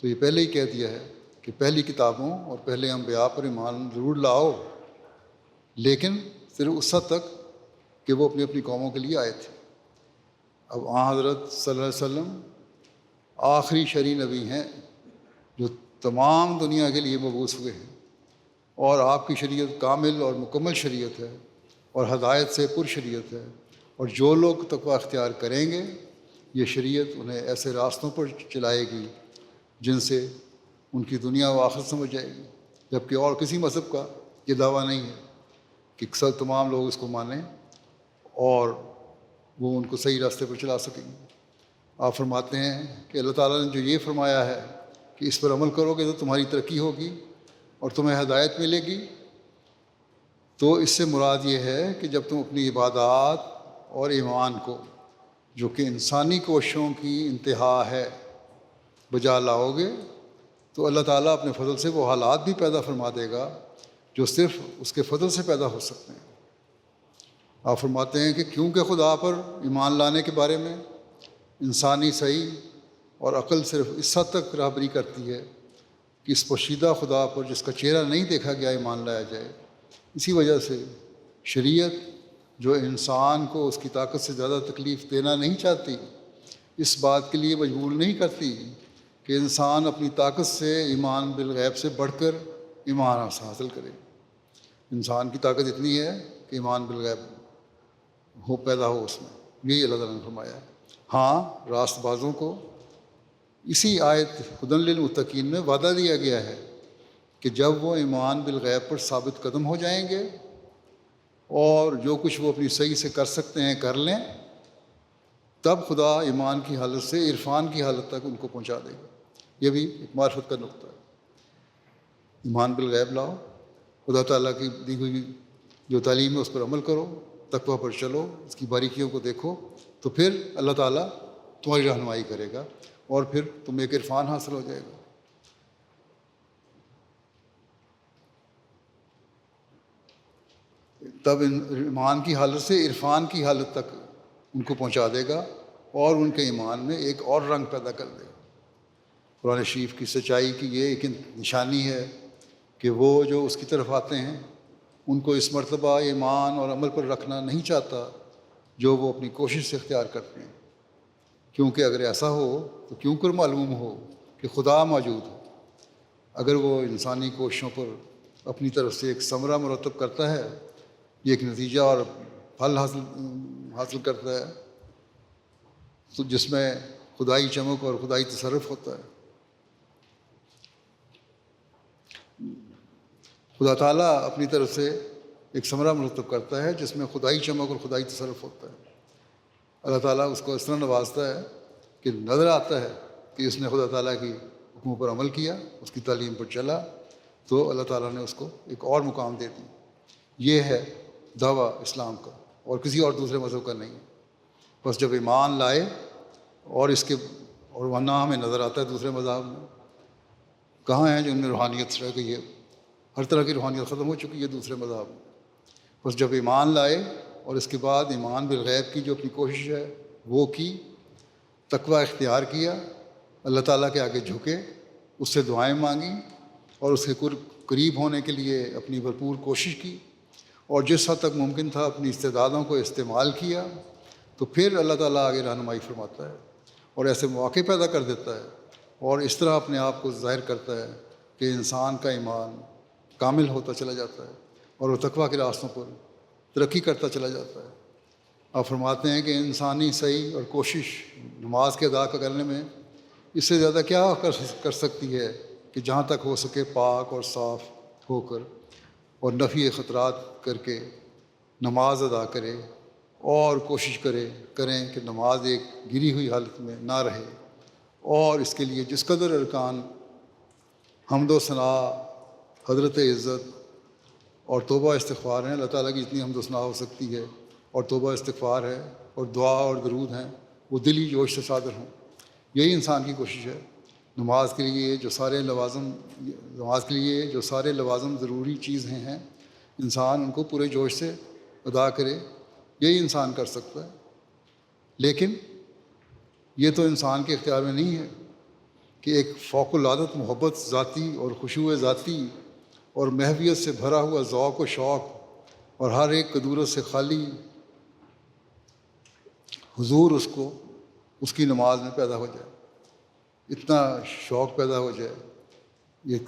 تو یہ پہلے ہی کہہ دیا ہے کہ پہلی کتابوں اور پہلے انبیاء پر ایمان ضرور لاؤ، لیکن صرف اس حد تک کہ وہ اپنی اپنی قوموں کے لیے آئے تھے۔ اب حضرت صلی اللہ علیہ وسلم آخری شرعی نبی ہیں جو تمام دنیا کے لیے مبعوث ہوئے ہیں، اور آپ کی شریعت کامل اور مکمل شریعت ہے اور ہدایت سے پر شریعت ہے، اور جو لوگ تقوی اختیار کریں گے یہ شریعت انہیں ایسے راستوں پر چلائے گی جن سے ان کی دنیا و آخرت سمجھ جائے گی، جبکہ اور کسی مذہب کا یہ دعویٰ نہیں ہے کہ سب تمام لوگ اس کو مانیں اور وہ ان کو صحیح راستے پر چلا سکیں گے۔ آپ فرماتے ہیں کہ اللہ تعالیٰ نے جو یہ فرمایا ہے کہ اس پر عمل کرو گے تو تمہاری ترقی ہوگی اور تمہیں ہدایت ملے گی، تو اس سے مراد یہ ہے کہ جب تم اپنی عبادات اور ایمان کو، جو کہ انسانی کوششوں کی انتہا ہے، بجا لاؤ گے تو اللہ تعالیٰ اپنے فضل سے وہ حالات بھی پیدا فرما دے گا جو صرف اس کے فضل سے پیدا ہو سکتے ہیں۔ آپ فرماتے ہیں کہ کیونکہ خدا پر ایمان لانے کے بارے میں انسانی صحیح اور عقل صرف اس حد تک رہبری کرتی ہے کہ اس پوشیدہ خدا پر جس کا چہرہ نہیں دیکھا گیا ایمان لایا جائے۔ اسی وجہ سے شریعت جو انسان کو اس کی طاقت سے زیادہ تکلیف دینا نہیں چاہتی، اس بات کے لیے مجبور نہیں کرتی کہ انسان اپنی طاقت سے ایمان بالغیب سے بڑھ کر ایمان حاصل کرے۔ انسان کی طاقت اتنی ہے کہ ایمان بالغیب پیدا ہو اس میں، یہی اللہ تعالیٰ نے فرمایا ہے۔ ہاں، راست بازوں کو اسی آیت ہدی للمتقین میں وعدہ دیا گیا ہے کہ جب وہ ایمان بالغیب پر ثابت قدم ہو جائیں گے اور جو کچھ وہ اپنی صحیح سے کر سکتے ہیں کر لیں، تب خدا ایمان کی حالت سے عرفان کی حالت تک ان کو پہنچا دے گا۔ یہ بھی ایک معرفت کا نقطہ ہے۔ ایمان بالغیب لاؤ، خدا تعالیٰ کی دی ہوئی جو تعلیم ہے اس پر عمل کرو، تقویٰ پر چلو، اس کی باریکیوں کو دیکھو، تو پھر اللہ تعالیٰ تمہاری رہنمائی کرے گا اور پھر تمہیں ایک عرفان حاصل ہو جائے گا۔ تب ایمان کی حالت سے عرفان کی حالت تک ان کو پہنچا دے گا اور ان کے ایمان میں ایک اور رنگ پیدا کر دے گا۔ قرآن شریف کی سچائی کی یہ ایک نشانی ہے کہ وہ جو اس کی طرف آتے ہیں ان کو اس مرتبہ ایمان اور عمل پر رکھنا نہیں چاہتا جو وہ اپنی کوشش سے اختیار کرتے ہیں، کیونکہ اگر ایسا ہو تو کیوں کر معلوم ہو کہ خدا موجود ہو۔ اگر وہ انسانی کوششوں پر اپنی طرف سے ایک ثمرہ مرتب کرتا ہے، یہ ایک نتیجہ اور پھل حاصل کرتا ہے تو جس میں خدائی چمک اور خدائی تصرف ہوتا ہے۔ خدا تعالیٰ اپنی طرف سے ایک ثمرہ مرتب کرتا ہے جس میں خدائی چمک اور خدائی تصرف ہوتا ہے۔ اللہ تعالیٰ اس کو اس طرح نوازتا ہے کہ نظر آتا ہے کہ اس نے خدا تعالیٰ کی حکموں پر عمل کیا، اس کی تعلیم پر چلا، تو اللہ تعالیٰ نے اس کو ایک اور مقام دے دی۔ یہ ہے دعویٰ اسلام کا، اور کسی اور دوسرے مذہب کا نہیں۔ بس جب ایمان لائے اور ورنہ ہمیں نظر آتا ہے دوسرے مذاہب میں کہاں ہیں جن میں روحانیت رہ گئی ہے، ہر طرح کی روحانیت ختم ہو چکی ہے دوسرے مذاہب میں۔ بس جب ایمان لائے اور اس کے بعد ایمان بالغیب کی جو اپنی کوشش ہے وہ کی، تقوی اختیار کیا، اللہ تعالیٰ کے آگے جھکے، اس سے دعائیں مانگی اور اس کے قریب ہونے کے لیے اپنی بھرپور کوشش کی، اور جس حد تک ممکن تھا اپنی استعدادوں کو استعمال کیا، تو پھر اللہ تعالیٰ آگے رہنمائی فرماتا ہے اور ایسے مواقع پیدا کر دیتا ہے اور اس طرح اپنے آپ کو ظاہر کرتا ہے کہ انسان کا ایمان کامل ہوتا چلا جاتا ہے اور وہ تقویٰ کے راستوں پر ترقی کرتا چلا جاتا ہے۔ آپ فرماتے ہیں کہ انسانی صحیح اور کوشش نماز کے ادا کرنے میں اس سے زیادہ کیا کر سکتی ہے کہ جہاں تک ہو سکے پاک اور صاف ہو کر اور نفی خطرات کر کے نماز ادا کرے اور کوشش کریں کہ نماز ایک گری ہوئی حالت میں نہ رہے، اور اس کے لیے جس قدر ارکان حمد و ثناء، حضرت عزت اور توبہ استغفار ہیں، اللہ تعالیٰ کی جتنی حمد و ثناء ہو سکتی ہے اور توبہ استغفار ہے اور دعا اور درود ہیں، وہ دلی جوش سے صادر ہوں۔ یہی انسان کی کوشش ہے۔ نماز کے لیے جو سارے لوازم ضروری چیزیں ہیں، انسان ان کو پورے جوش سے ادا کرے، یہی انسان کر سکتا ہے۔ لیکن یہ تو انسان کے اختیار میں نہیں ہے، کہ ایک فوق العادت محبت ذاتی اور خشوع ذاتی اور محویت سے بھرا ہوا ذوق و شوق اور ہر ایک قدورت سے خالی حضور اس کی نماز میں پیدا ہو جائے، اتنا شوق پیدا ہو جائے. یہ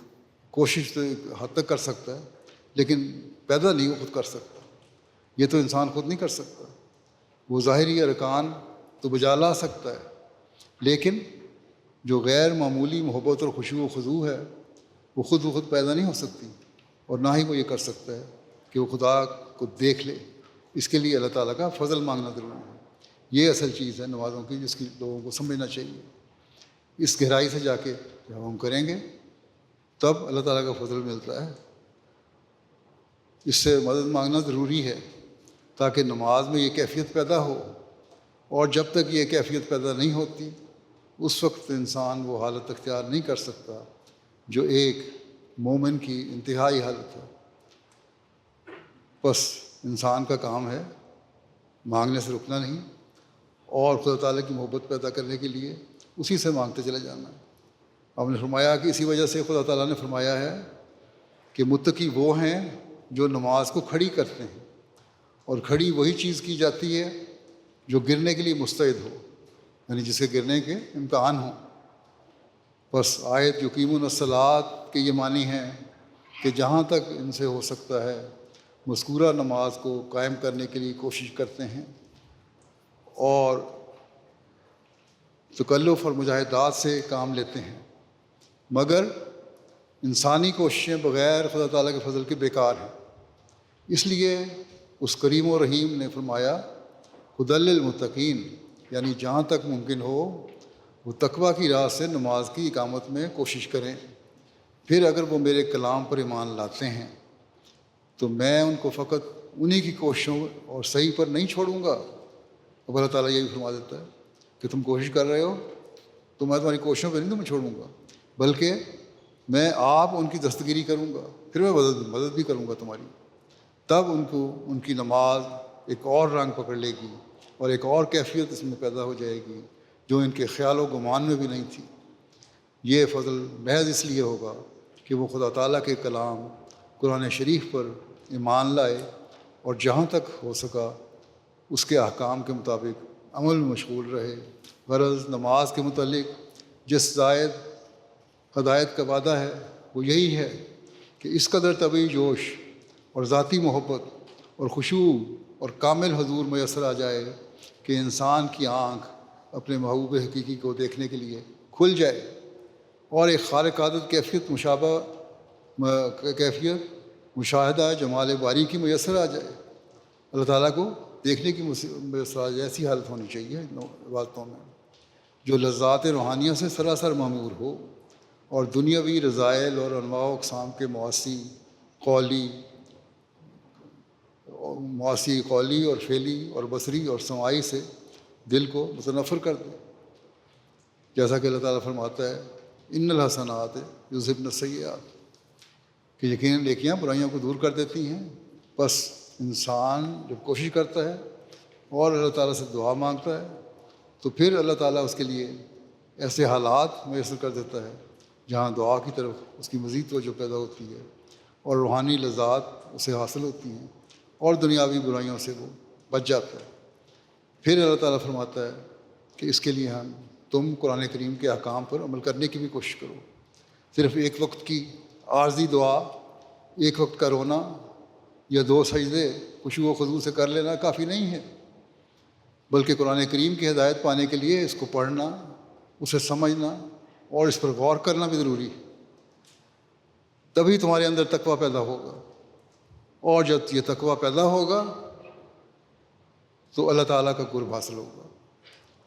کوشش تو ایک حد تک کر سکتا ہے، لیکن پیدا نہیں وہ خود کر سکتا. یہ تو انسان خود نہیں کر سکتا. وہ ظاہری ارکان تو بجا لا سکتا ہے، لیکن جو غیر معمولی محبت اور خشوع و خضوع ہے وہ خود پیدا نہیں ہو سکتی، اور نہ ہی وہ یہ کر سکتا ہے کہ وہ خدا کو دیکھ لے. اس کے لیے اللہ تعالیٰ کا فضل مانگنا ضروری ہے. یہ اصل چیز ہے نمازوں کی، جس کی لوگوں کو سمجھنا چاہیے. اس گہرائی سے جا کے جب ہم کریں گے تب اللہ تعالیٰ کا فضل ملتا ہے. اس سے مدد مانگنا ضروری ہے تاکہ نماز میں یہ کیفیت پیدا ہو، اور جب تک یہ کیفیت پیدا نہیں ہوتی اس وقت انسان وہ حالت اختیار نہیں کر سکتا جو ایک مومن کی انتہائی حالت ہے. بس انسان کا کام ہے مانگنے سے رکنا نہیں، اور خدا تعالیٰ کی محبت پیدا کرنے کے لیے اسی سے مانگتے چلے جانا ہے. آپ نے فرمایا کہ اسی وجہ سے خدا تعالیٰ نے فرمایا ہے کہ متقی وہ ہیں جو نماز کو کھڑی کرتے ہیں، اور کھڑی وہی چیز کی جاتی ہے جو گرنے کے لیے مستعد ہو، یعنی جس کے گرنے کے امکان ہوں. بس آیت یقیمون الصلاۃ کے یہ معنی ہیں کہ جہاں تک ان سے ہو سکتا ہے مذکورہ نماز کو قائم کرنے کے لیے کوشش کرتے ہیں، اور تکلف اور مجاہدات سے کام لیتے ہیں. مگر انسانی کوششیں بغیر خدا تعالیٰ کے فضل کے بیکار ہیں. اس لیے اس کریم و رحیم نے فرمایا ہدی للمتقین، یعنی جہاں تک ممکن ہو وہ تقویٰ کی راہ سے نماز کی اقامت میں کوشش کریں. پھر اگر وہ میرے کلام پر ایمان لاتے ہیں تو میں ان کو فقط انہی کی کوششوں اور صحیح پر نہیں چھوڑوں گا. اب اللہ تعالیٰ یہ بھی فرما دیتا ہے کہ تم کوشش کر رہے ہو تو میں تمہاری کوششوں پہ نہیں تمہیں چھوڑوں گا، بلکہ میں آپ ان کی دستگیری کروں گا، پھر میں مدد بھی کروں گا تمہاری. تب ان کی نماز ایک اور رنگ پکڑ لے گی اور ایک اور کیفیت اس میں پیدا ہو جائے گی جو ان کے خیال و گمان میں بھی نہیں تھی. یہ فضل محض اس لیے ہوگا کہ وہ خدا تعالیٰ کے کلام قرآن شریف پر ایمان لائے اور جہاں تک ہو سکا اس کے احکام کے مطابق عمل میں مشغول رہے. غرض نماز کے متعلق جس زائد ہدایت کا وعدہ ہے وہ یہی ہے کہ اس قدر طبعی جوش اور ذاتی محبت اور خشوع اور کامل حضور میسر آ جائے کہ انسان کی آنکھ اپنے محبوب حقیقی کو دیکھنے کے لیے کھل جائے اور ایک خارق عادت کیفیت مشاہدہ جمال باری کی میسر آ جائے. اللہ تعالیٰ کو دیکھنے کی میسر آ جائے. ایسی حالت ہونی چاہیے عبادتوں میں جو لذات روحانیہ سے سراسر معمور ہو اور دنیاوی رضائل اور انواع و اقسام کے معاشی قولی اور فعلی اور بصری اور سماعی سے دل کو متنفر کر دے. جیسا کہ اللہ تعالیٰ فرماتا ہے ان الحسنات یذہبن السیئات، کہ یقیناً نیکیاں برائیوں کو دور کر دیتی ہیں. بس انسان جب کوشش کرتا ہے اور اللہ تعالیٰ سے دعا مانگتا ہے تو پھر اللہ تعالیٰ اس کے لیے ایسے حالات میسر کر دیتا ہے جہاں دعا کی طرف اس کی مزید توجہ پیدا ہوتی ہے اور روحانی لذات اسے حاصل ہوتی ہیں اور دنیاوی برائیوں سے وہ بچ جاتا ہے. پھر اللہ تعالیٰ فرماتا ہے کہ اس کے لیے تم قرآن کریم کے احکام پر عمل کرنے کی بھی کوشش کرو. صرف ایک وقت کی عارضی دعا، ایک وقت کا رونا یا 2 سجدے خشوع و خضوع سے کر لینا کافی نہیں ہے، بلکہ قرآن کریم کی ہدایت پانے کے لیے اس کو پڑھنا، اسے سمجھنا اور اس پر غور کرنا بھی ضروری ہے. تبھی تمہارے اندر تقویٰ پیدا ہوگا، اور جب یہ تقویٰ پیدا ہوگا تو اللہ تعالیٰ کا قرب حاصل ہوگا،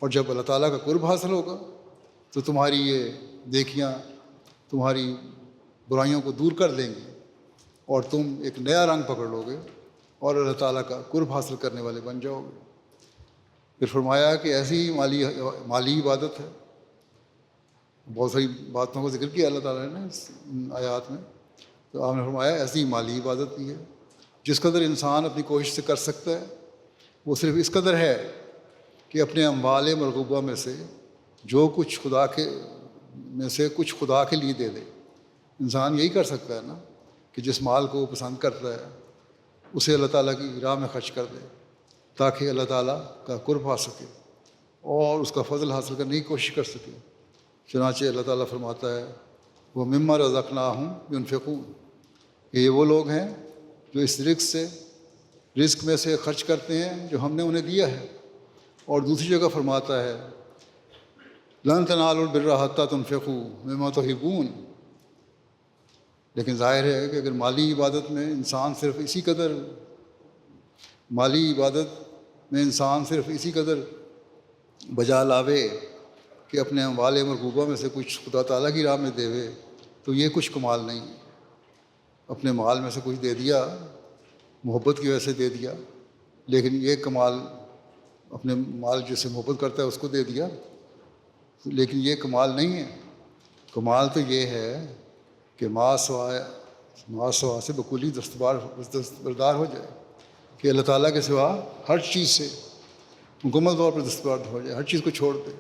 اور جب اللہ تعالیٰ کا قرب حاصل ہوگا تو تمہاری یہ دیکھیاں تمہاری برائیوں کو دور کر دیں گی اور تم ایک نیا رنگ پکڑ لو گے اور اللہ تعالیٰ کا قرب حاصل کرنے والے بن جاؤ گے. پھر فرمایا کہ ایسی مالی عبادت ہے. بہت ساری باتوں کا ذکر کیا اللہ تعالیٰ نے ان آیات میں، تو آپ نے فرمایا ایسی مالی عبادت بھی ہے جس قدر انسان اپنی کوشش سے کر سکتا ہے. وہ صرف اس قدر ہے کہ اپنے اموال مرغوبہ میں سے جو کچھ خدا کے میں سے کچھ خدا کے لیے دے دے۔ انسان یہی کر سکتا ہے نا کہ جس مال کو وہ پسند کرتا ہے اسے اللہ تعالیٰ کی راہ میں خرچ کر دے تاکہ اللہ تعالیٰ کا قرب پا سکے اور اس کا فضل حاصل کرنے کی کوشش کر سکے۔ چنانچہ اللہ تعالیٰ فرماتا ہے وہ مما رزقناہم ینفقون، یہ وہ لوگ ہیں جو اس رزق میں سے خرچ کرتے ہیں جو ہم نے انہیں دیا ہے۔ اور دوسری جگہ فرماتا ہے لن تنالوا البر حتی تنفقوا مما تحبون۔ لیکن ظاہر ہے کہ اگر مالی عبادت میں انسان صرف اسی قدر بجا لاوے کہ اپنے اموال مرغوبہ میں سے کچھ خدا تعالیٰ کی راہ میں دے تو یہ کچھ کمال نہیں۔ اپنے مال میں سے کچھ دے دیا، محبت کی وجہ سے دے دیا، لیکن یہ کمال اپنے مال جس سے محبت کرتا ہے اس کو دے دیا، لیکن یہ کمال نہیں ہے۔ کمال تو یہ ہے کہ ما سوا سے بکلی دستبردار ہو جائے، کہ اللہ تعالیٰ کے سوا ہر چیز سے مکمل طور پر دستبردار ہو جائے، ہر چیز کو چھوڑ دے،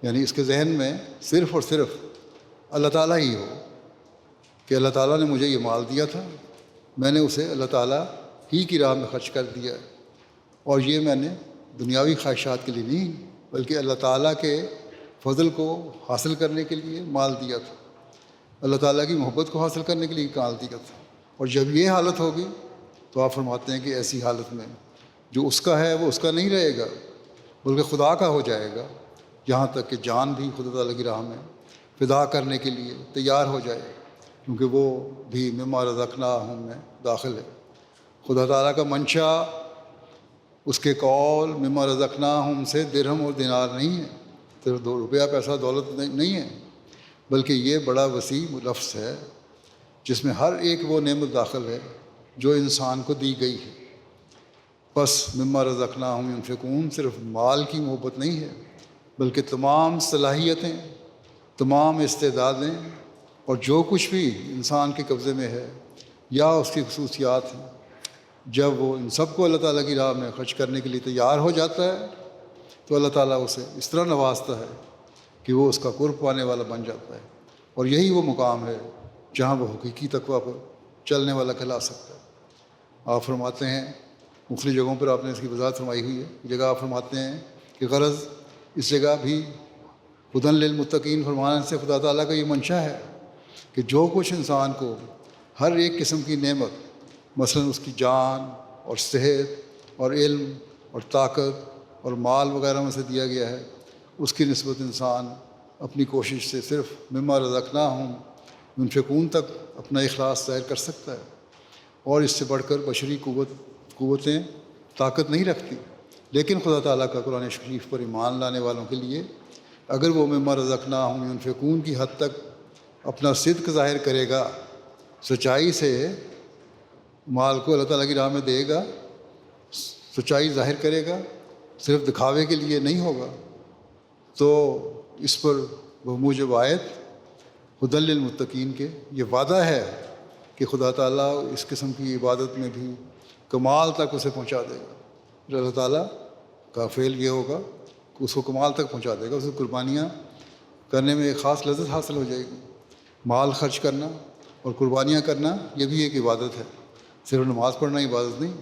یعنی اس کے ذہن میں صرف اور صرف اللہ تعالیٰ ہی ہو کہ اللہ تعالیٰ نے مجھے یہ مال دیا تھا، میں نے اسے اللہ تعالیٰ ہی کی راہ میں خرچ کر دیا ہے، اور یہ میں نے دنیاوی خواہشات کے لیے نہیں بلکہ اللہ تعالیٰ کے فضل کو حاصل کرنے کے لیے مال دیا تھا، اللہ تعالیٰ کی محبت کو حاصل کرنے کے لیے مال دیا تھا۔ اور جب یہ حالت ہوگی تو آپ فرماتے ہیں کہ ایسی حالت میں جو اس کا ہے وہ اس کا نہیں رہے گا بلکہ خدا کا ہو جائے گا، یہاں تک کہ جان بھی خدا تعالیٰ کی راہ میں فدا کرنے کے لیے تیار ہو جائے، کیونکہ وہ بھی مما رزقناہم میں داخل ہے۔ خدا تعالیٰ کا منشا اس کے قول مما رزقناہم سے درہم اور دینار نہیں ہے، صرف 2 روپیہ پیسہ دولت نہیں ہے، بلکہ یہ بڑا وسیع لفظ ہے جس میں ہر ایک وہ نعمت داخل ہے جو انسان کو دی گئی ہے۔ بس مما رزقناہم ینفقون صرف مال کی محبت نہیں ہے بلکہ تمام صلاحیتیں، تمام استعدادیں اور جو کچھ بھی انسان کے قبضے میں ہے یا اس کی خصوصیات ہیں، جب وہ ان سب کو اللہ تعالیٰ کی راہ میں خرچ کرنے کے لیے تیار ہو جاتا ہے تو اللہ تعالیٰ اسے اس طرح نوازتا ہے کہ وہ اس کا قرب پانے والا بن جاتا ہے، اور یہی وہ مقام ہے جہاں وہ حقیقی تقویٰ پر چلنے والا کہلا سکتا ہے۔ آپ فرماتے ہیں مختلف جگہوں پر آپ نے اس کی وضاحت فرمائی ہوئی ہے، جگہ آپ فرماتے ہیں کہ غرض اس جگہ بھی ہدی للمتقین فرمانے سے خدا تعالیٰ کا یہ منشا ہے کہ جو کچھ انسان کو ہر ایک قسم کی نعمت، مثلا اس کی جان اور صحت اور علم اور طاقت اور مال وغیرہ میں سے دیا گیا ہے، اس کی نسبت انسان اپنی کوشش سے صرف مما رزقناہم ینفقون تک اپنا اخلاص ظاہر کر سکتا ہے، اور اس سے بڑھ کر بشری قوتیں طاقت نہیں رکھتی۔ لیکن خدا تعالیٰ کا قرآن شریف پر ایمان لانے والوں کے لیے اگر وہ مما رزقناہم ینفقون کی حد تک اپنا صدق ظاہر کرے گا، سچائی سے مال کو اللہ تعالیٰ کی راہ میں دے گا، سچائی ظاہر کرے گا، صرف دکھاوے کے لیے نہیں ہوگا، تو اس پر بموجب آیت ہدی للمتقین کے یہ وعدہ ہے کہ خدا تعالیٰ اس قسم کی عبادت میں بھی کمال تک اسے پہنچا دے گا۔ اللہ تعالیٰ کا فعل یہ ہوگا کہ اس کو کمال تک پہنچا دے گا، اسے قربانیاں کرنے میں ایک خاص لذت حاصل ہو جائے گی۔ مال خرچ کرنا اور قربانیاں کرنا یہ بھی ایک عبادت ہے، صرف نماز پڑھنا عبادت نہیں،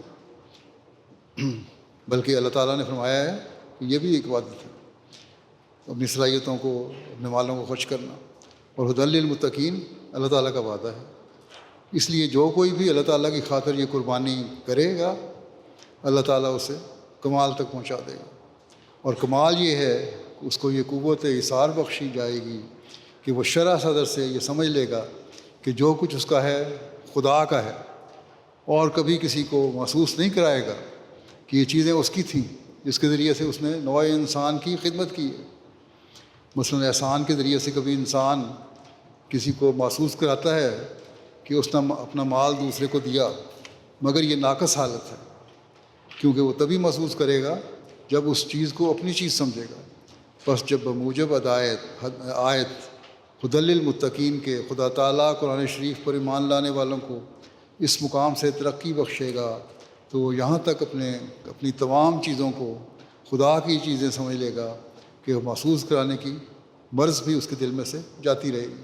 بلکہ اللہ تعالیٰ نے فرمایا ہے کہ یہ بھی ایک عبادت ہے، اپنی صلاحیتوں کو، اپنے مالوں کو خرچ کرنا۔ اور ہدی للمتقین اللہ تعالیٰ کا وعدہ ہے، اس لیے جو کوئی بھی اللہ تعالیٰ کی خاطر یہ قربانی کرے گا اللہ تعالیٰ اسے کمال تک پہنچا دے گا، اور کمال یہ ہے کہ اس کو یہ قوت ایثار بخشی جائے گی کہ وہ شرح صدر سے یہ سمجھ لے گا کہ جو کچھ اس کا ہے خدا کا ہے، اور کبھی کسی کو محسوس نہیں کرائے گا کہ یہ چیزیں اس کی تھیں جس کے ذریعے سے اس نے نوع انسان کی خدمت کی ہے۔ مثلاً احسان کے ذریعے سے کبھی انسان کسی کو محسوس کراتا ہے کہ اس نے اپنا مال دوسرے کو دیا، مگر یہ ناقص حالت ہے، کیونکہ وہ تبھی محسوس کرے گا جب اس چیز کو اپنی چیز سمجھے گا۔ بس جب بموجب آیت ہدی للمتقین کے خدا تعالیٰ قرآن شریف پر ایمان لانے والوں کو اس مقام سے ترقی بخشے گا تو وہ یہاں تک اپنی تمام چیزوں کو خدا کی چیزیں سمجھ لے گا کہ وہ محسوس کرانے کی مرض بھی اس کے دل میں سے جاتی رہے گی.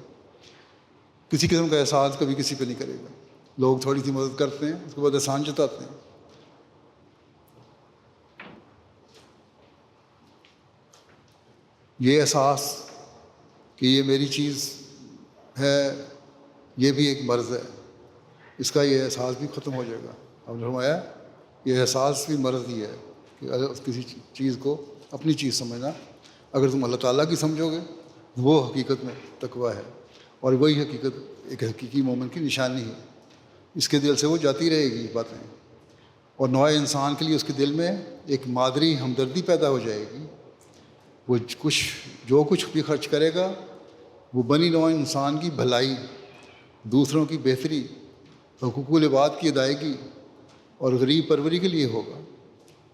کسی قسم کا احسان کبھی کسی پہ نہیں کرے گا. لوگ تھوڑی سی مدد کرتے ہیں، اس کے بعد احسان جتاتے ہیں. یہ احساس کہ یہ میری چیز ہے، یہ بھی ایک مرض ہے. اس کا یہ احساس بھی ختم ہو جائے گا. ہم نے فرمایا یہ احساس بھی مرض ہی ہے کہ کسی چیز کو اپنی چیز سمجھنا. اگر تم اللہ تعالیٰ کی سمجھو گے وہ حقیقت میں تقویٰ ہے، اور وہی حقیقت ایک حقیقی مومن کی نشانی ہے. اس کے دل سے وہ جاتی رہے گی باتیں، اور نوع انسان کے لیے اس کے دل میں ایک مادری ہمدردی پیدا ہو جائے گی. وہ جو کچھ بھی خرچ کرے گا وہ بنی نوع انسان کی بھلائی، دوسروں کی بہتری، حقوق العباد کی ادائیگی اور غریب پروری کے لیے ہوگا.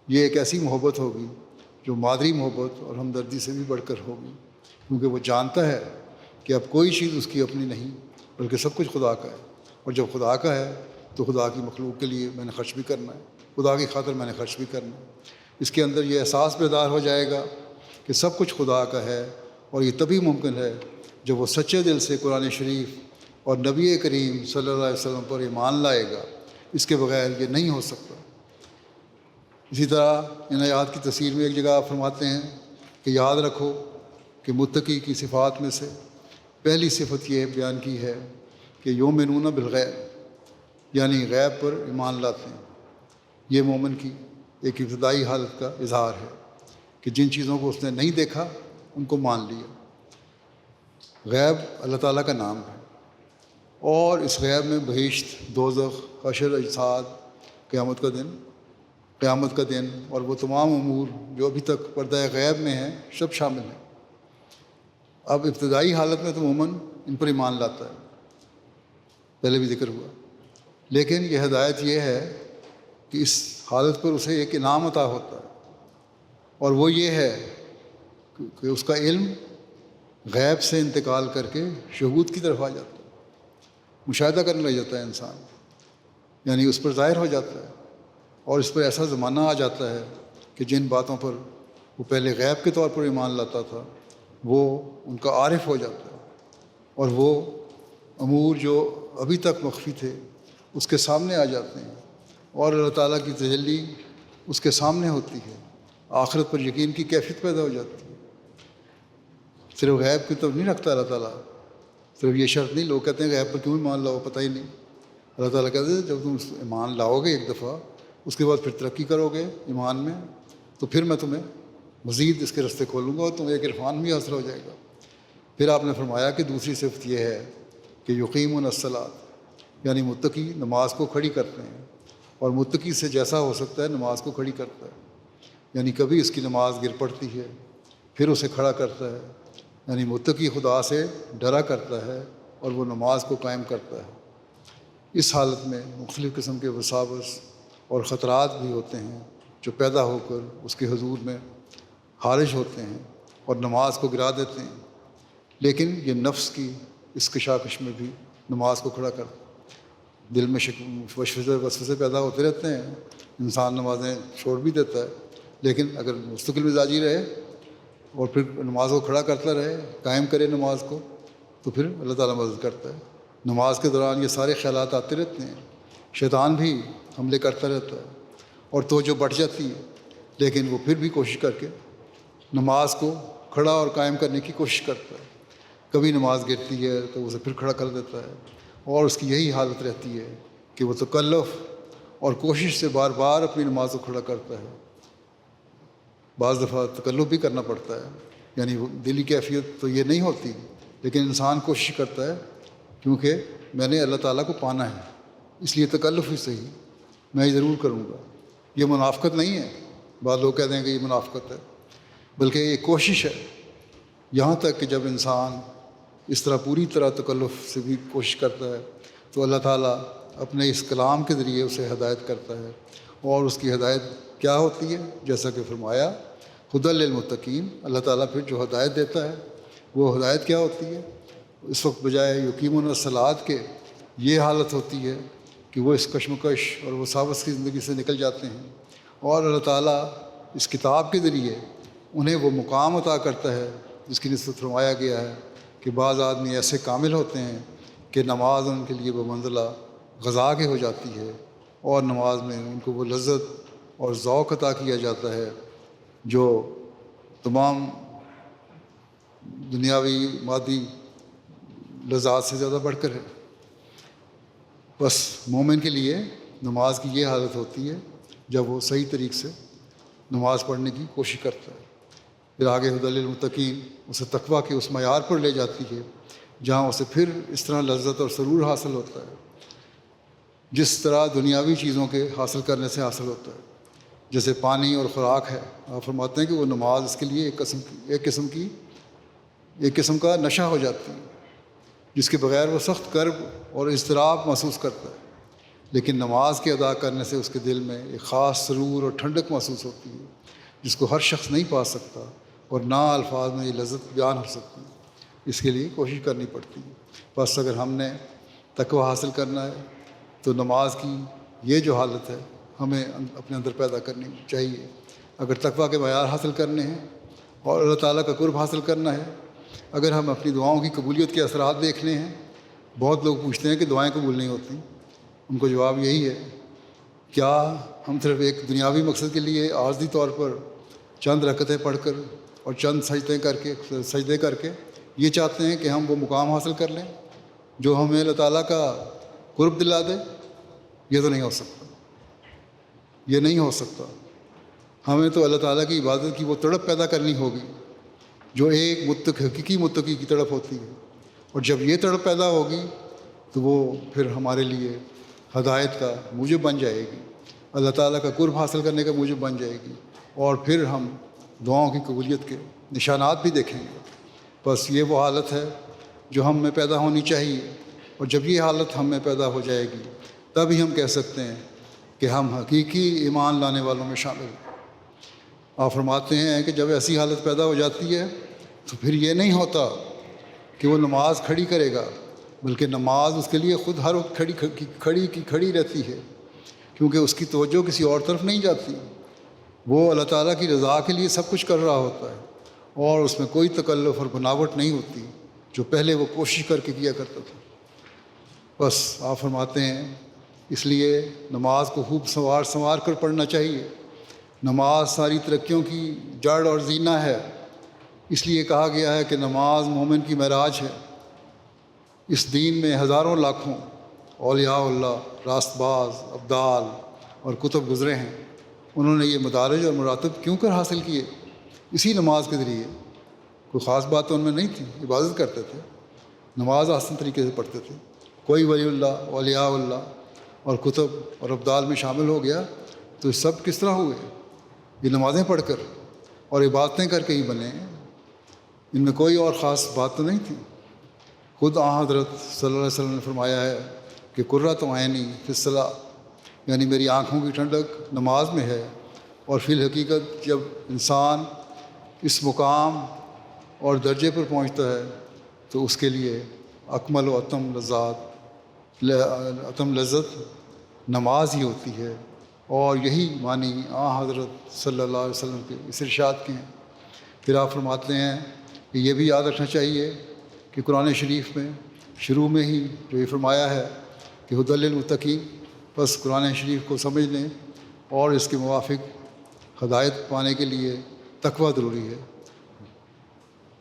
یہ ایک ایسی محبت ہوگی جو مادری محبت اور ہمدردی سے بھی بڑھ کر ہوگی، کیونکہ وہ جانتا ہے کہ اب کوئی چیز اس کی اپنی نہیں بلکہ سب کچھ خدا کا ہے. اور جب خدا کا ہے تو خدا کی مخلوق کے لیے میں نے خرچ بھی کرنا ہے، خدا کی خاطر میں نے خرچ بھی کرنا ہے. اس کے اندر یہ احساس بیدار ہو جائے گا کہ سب کچھ خدا کا ہے، اور یہ تبھی ممکن ہے جب وہ سچے دل سے قرآن شریف اور نبی کریم صلی اللہ علیہ وسلم پر ایمان لائے گا. اس کے بغیر یہ نہیں ہو سکتا. اسی طرح ان آیات کی تفسیر میں ایک جگہ آپ فرماتے ہیں کہ یاد رکھو کہ متقی کی صفات میں سے پہلی صفت یہ بیان کی ہے کہ یؤمنون بالغیب، یعنی غیب پر ایمان لاتے ہیں. یہ مومن کی ایک ابتدائی حالت کا اظہار ہے کہ جن چیزوں کو اس نے نہیں دیکھا ان کو مان لیا. غیب اللہ تعالیٰ کا نام ہے، اور اس غیب میں بہشت، دوزخ، حشر، اجساد، قیامت کا دن اور وہ تمام امور جو ابھی تک پردہ غیب میں ہیں سب شامل ہیں. اب ابتدائی حالت میں تو مومن ان پر ایمان لاتا ہے، پہلے بھی ذکر ہوا، لیکن یہ ہدایت یہ ہے کہ اس حالت پر اسے ایک انعام عطا ہوتا ہے، اور وہ یہ ہے کہ اس کا علم غیب سے انتقال کر کے شہود کی طرف آ جاتا ہے. مشاہدہ کرنے لگ جاتا ہے انسان، یعنی اس پر ظاہر ہو جاتا ہے، اور اس پر ایسا زمانہ آ جاتا ہے کہ جن باتوں پر وہ پہلے غیب کے طور پر ایمان لاتا تھا وہ ان کا عارف ہو جاتا ہے، اور وہ امور جو ابھی تک مخفی تھے اس کے سامنے آ جاتے ہیں، اور اللہ تعالیٰ کی تجلی اس کے سامنے ہوتی ہے. آخرت پر یقین کی کیفیت پیدا ہو جاتی ہے. صرف غیب کی تو نہیں رکھتا اللہ تعالیٰ، صرف یہ شرط نہیں. لوگ کہتے ہیں غیب پر کیوں ایمان لاؤ، پتہ ہی نہیں. اللہ تعالیٰ کہتے ہیں جب تم ایمان لاؤ گے ایک دفعہ، اس کے بعد پھر ترقی کرو گے ایمان میں، تو پھر میں تمہیں مزید اس کے رستے کھولوں گا اور تمہیں ایک عرفان بھی حاصل ہو جائے گا. پھر آپ نے فرمایا کہ دوسری صفت یہ ہے کہ یقیمون الصلاۃ، یعنی متقی نماز کو کھڑی کرتے ہیں، اور متقی سے جیسا ہو سکتا ہے نماز کو کھڑی کرتا ہے. یعنی کبھی اس کی نماز گر پڑتی ہے پھر اسے کھڑا کرتا ہے. یعنی متقی خدا سے ڈرا کرتا ہے اور وہ نماز کو قائم کرتا ہے. اس حالت میں مختلف قسم کے وساوس اور خطرات بھی ہوتے ہیں جو پیدا ہو کر اس کے حضور میں خارج ہوتے ہیں اور نماز کو گرا دیتے ہیں. لیکن یہ نفس کی اس کشاکش میں بھی نماز کو کھڑا کرتا ہے. دل میں وسوسے پیدا ہوتے رہتے ہیں، انسان نمازیں چھوڑ بھی دیتا ہے، لیکن اگر مستقل مزاجی رہے اور پھر نماز کو کھڑا کرتا رہے، قائم کرے نماز کو، تو پھر اللہ تعالیٰ مدد کرتا ہے. نماز کے دوران یہ سارے خیالات آتے رہتے ہیں، شیطان بھی حملے کرتا رہتا ہے اور توجہ بڑھ جاتی ہے، لیکن وہ پھر بھی کوشش کر کے نماز کو کھڑا اور قائم کرنے کی کوشش کرتا ہے. کبھی نماز گرتی ہے تو اسے پھر کھڑا کر دیتا ہے، اور اس کی یہی حالت رہتی ہے کہ وہ تکلف اور کوشش سے بار بار اپنی نماز کو کھڑا کرتا ہے. بعض دفعہ تکلف بھی کرنا پڑتا ہے، یعنی وہ دلی کیفیت تو یہ نہیں ہوتی، لیکن انسان کوشش کرتا ہے کیونکہ میں نے اللہ تعالیٰ کو پانا ہے، اس لیے تکلف ہی صحیح میں ضرور کروں گا. یہ منافقت نہیں ہے. بعض لوگ کہتے ہیں کہ یہ منافقت ہے، بلکہ یہ کوشش ہے. یہاں تک کہ جب انسان اس طرح پوری طرح تکلف سے بھی کوشش کرتا ہے تو اللہ تعالیٰ اپنے اس کلام کے ذریعے اسے ہدایت کرتا ہے، اور اس کی ہدایت کیا ہوتی ہے؟ جیسا کہ فرمایا ہدی للمتقین. اللہ تعالیٰ پھر جو ہدایت دیتا ہے وہ ہدایت کیا ہوتی ہے؟ اس وقت بجائے یقیمون الصلاۃ کے یہ حالت ہوتی ہے کہ وہ اس کشمکش اور وساوس کی زندگی سے نکل جاتے ہیں، اور اللہ تعالیٰ اس کتاب کے ذریعے انہیں وہ مقام عطا کرتا ہے جس کی نسبت فرمایا گیا ہے کہ بعض آدمی ایسے کامل ہوتے ہیں کہ نماز ان کے لیے بمنزلہ غذا کے ہو جاتی ہے، اور نماز میں ان کو وہ لذت اور ذوق عطا کیا جاتا ہے جو تمام دنیاوی مادی لذات سے زیادہ بڑھ کر ہے۔ بس مومن کے لیے نماز کی یہ حالت ہوتی ہے جب وہ صحیح طریقے سے نماز پڑھنے کی کوشش کرتا ہے۔ پھر آگے ہدی للمتقین اسے تقویٰ کے اس معیار پر لے جاتی ہے جہاں اسے پھر اس طرح لذت اور سرور حاصل ہوتا ہے جس طرح دنیاوی چیزوں کے حاصل کرنے سے حاصل ہوتا ہے، جیسے پانی اور خوراک ہے۔ آپ فرماتے ہیں کہ وہ نماز اس کے لیے ایک قسم کا نشہ ہو جاتی ہے جس کے بغیر وہ سخت کرب اور اضطراب محسوس کرتا ہے، لیکن نماز کے ادا کرنے سے اس کے دل میں ایک خاص سرور اور ٹھنڈک محسوس ہوتی ہے جس کو ہر شخص نہیں پا سکتا، اور نہ الفاظ میں یہ لذت بیان ہو سکتی۔ اس کے لیے کوشش کرنی پڑتی ہے۔ بس اگر ہم نے تقویٰ حاصل کرنا ہے تو نماز کی یہ جو حالت ہے ہمیں اپنے اندر پیدا کرنی چاہیے۔ اگر تقویٰ کے معیار حاصل کرنے ہیں اور اللہ تعالیٰ کا قرب حاصل کرنا ہے، اگر ہم اپنی دعاؤں کی قبولیت کے اثرات دیکھنے ہیں، بہت لوگ پوچھتے ہیں کہ دعائیں قبول نہیں ہوتی، ان کو جواب یہی ہے، کیا ہم صرف ایک دنیاوی مقصد کے لیے عارضی طور پر چند رکعتیں پڑھ کر اور چند سجدے کر کے یہ چاہتے ہیں کہ ہم وہ مقام حاصل کر لیں جو ہمیں اللہ تعالیٰ کا قرب دلا دے؟ یہ تو نہیں ہو سکتا، یہ نہیں ہو سکتا۔ ہمیں تو اللہ تعالیٰ کی عبادت کی وہ تڑپ پیدا کرنی ہوگی جو ایک حقیقی متقی کی تڑپ ہوتی ہے، اور جب یہ تڑپ پیدا ہوگی تو وہ پھر ہمارے لیے ہدایت کا موجب بن جائے گی، اللہ تعالیٰ کا قرب حاصل کرنے کا موجب بن جائے گی، اور پھر ہم دعاؤں کی قبولیت کے نشانات بھی دیکھیں گے۔ بس یہ وہ حالت ہے جو ہم میں پیدا ہونی چاہیے، اور جب یہ حالت ہم میں پیدا ہو جائے گی تب ہی ہم کہہ سکتے ہیں کہ ہم حقیقی ایمان لانے والوں میں شامل ہیں۔ آپ فرماتے ہیں کہ جب ایسی حالت پیدا ہو جاتی ہے تو پھر یہ نہیں ہوتا کہ وہ نماز کھڑی کرے گا، بلکہ نماز اس کے لیے خود ہر وقت کھڑی رہتی ہے، کیونکہ اس کی توجہ کسی اور طرف نہیں جاتی۔ وہ اللہ تعالیٰ کی رضا کے لیے سب کچھ کر رہا ہوتا ہے، اور اس میں کوئی تکلف اور بناوٹ نہیں ہوتی جو پہلے وہ کوشش کر کے کیا کرتا تھا۔ بس آپ فرماتے ہیں اس لیے نماز کو خوب سنوار کر پڑھنا چاہیے۔ نماز ساری ترقیوں کی جڑ اور زینہ ہے، اس لیے کہا گیا ہے کہ نماز مومن کی معراج ہے۔ اس دین میں ہزاروں لاکھوں اولیاء اللہ، راست باز، ابدال اور کتب گزرے ہیں، انہوں نے یہ مدارج اور مراتب کیوں کر حاصل کیے؟ اسی نماز کے ذریعے۔ کوئی خاص بات تو ان میں نہیں تھی، عبادت کرتے تھے، نماز آسان طریقے سے پڑھتے تھے۔ کوئی ولی اللہ، اولیاء اللہ اور کتب اور ابدال میں شامل ہو گیا تو یہ سب کس طرح ہوئے؟ یہ نمازیں پڑھ کر اور عبادتیں کر کے ہی بنے ہیں، ان میں کوئی اور خاص بات تو نہیں تھی۔ خود حضرت صلی اللہ علیہ وسلم نے فرمایا ہے کہ قرۃ عینی فی الصلاۃ، یعنی میری آنکھوں کی ٹھنڈک نماز میں ہے، اور فی الحقیقت جب انسان اس مقام اور درجے پر پہنچتا ہے تو اس کے لیے اکمل و اتم لذت نماز ہی ہوتی ہے، اور یہی معنی حضرت صلی اللہ علیہ وسلم کے اس ارشاد کے ہیں۔ پھر آپ فرماتے ہیں کہ یہ بھی یاد رکھنا چاہیے کہ قرآن شریف میں شروع میں ہی جو یہ فرمایا ہے کہ ہدی للمتقین، بس قرآن شریف کو سمجھ لیں اور اس کے موافق ہدایت پانے کے لیے تقویٰ ضروری ہے۔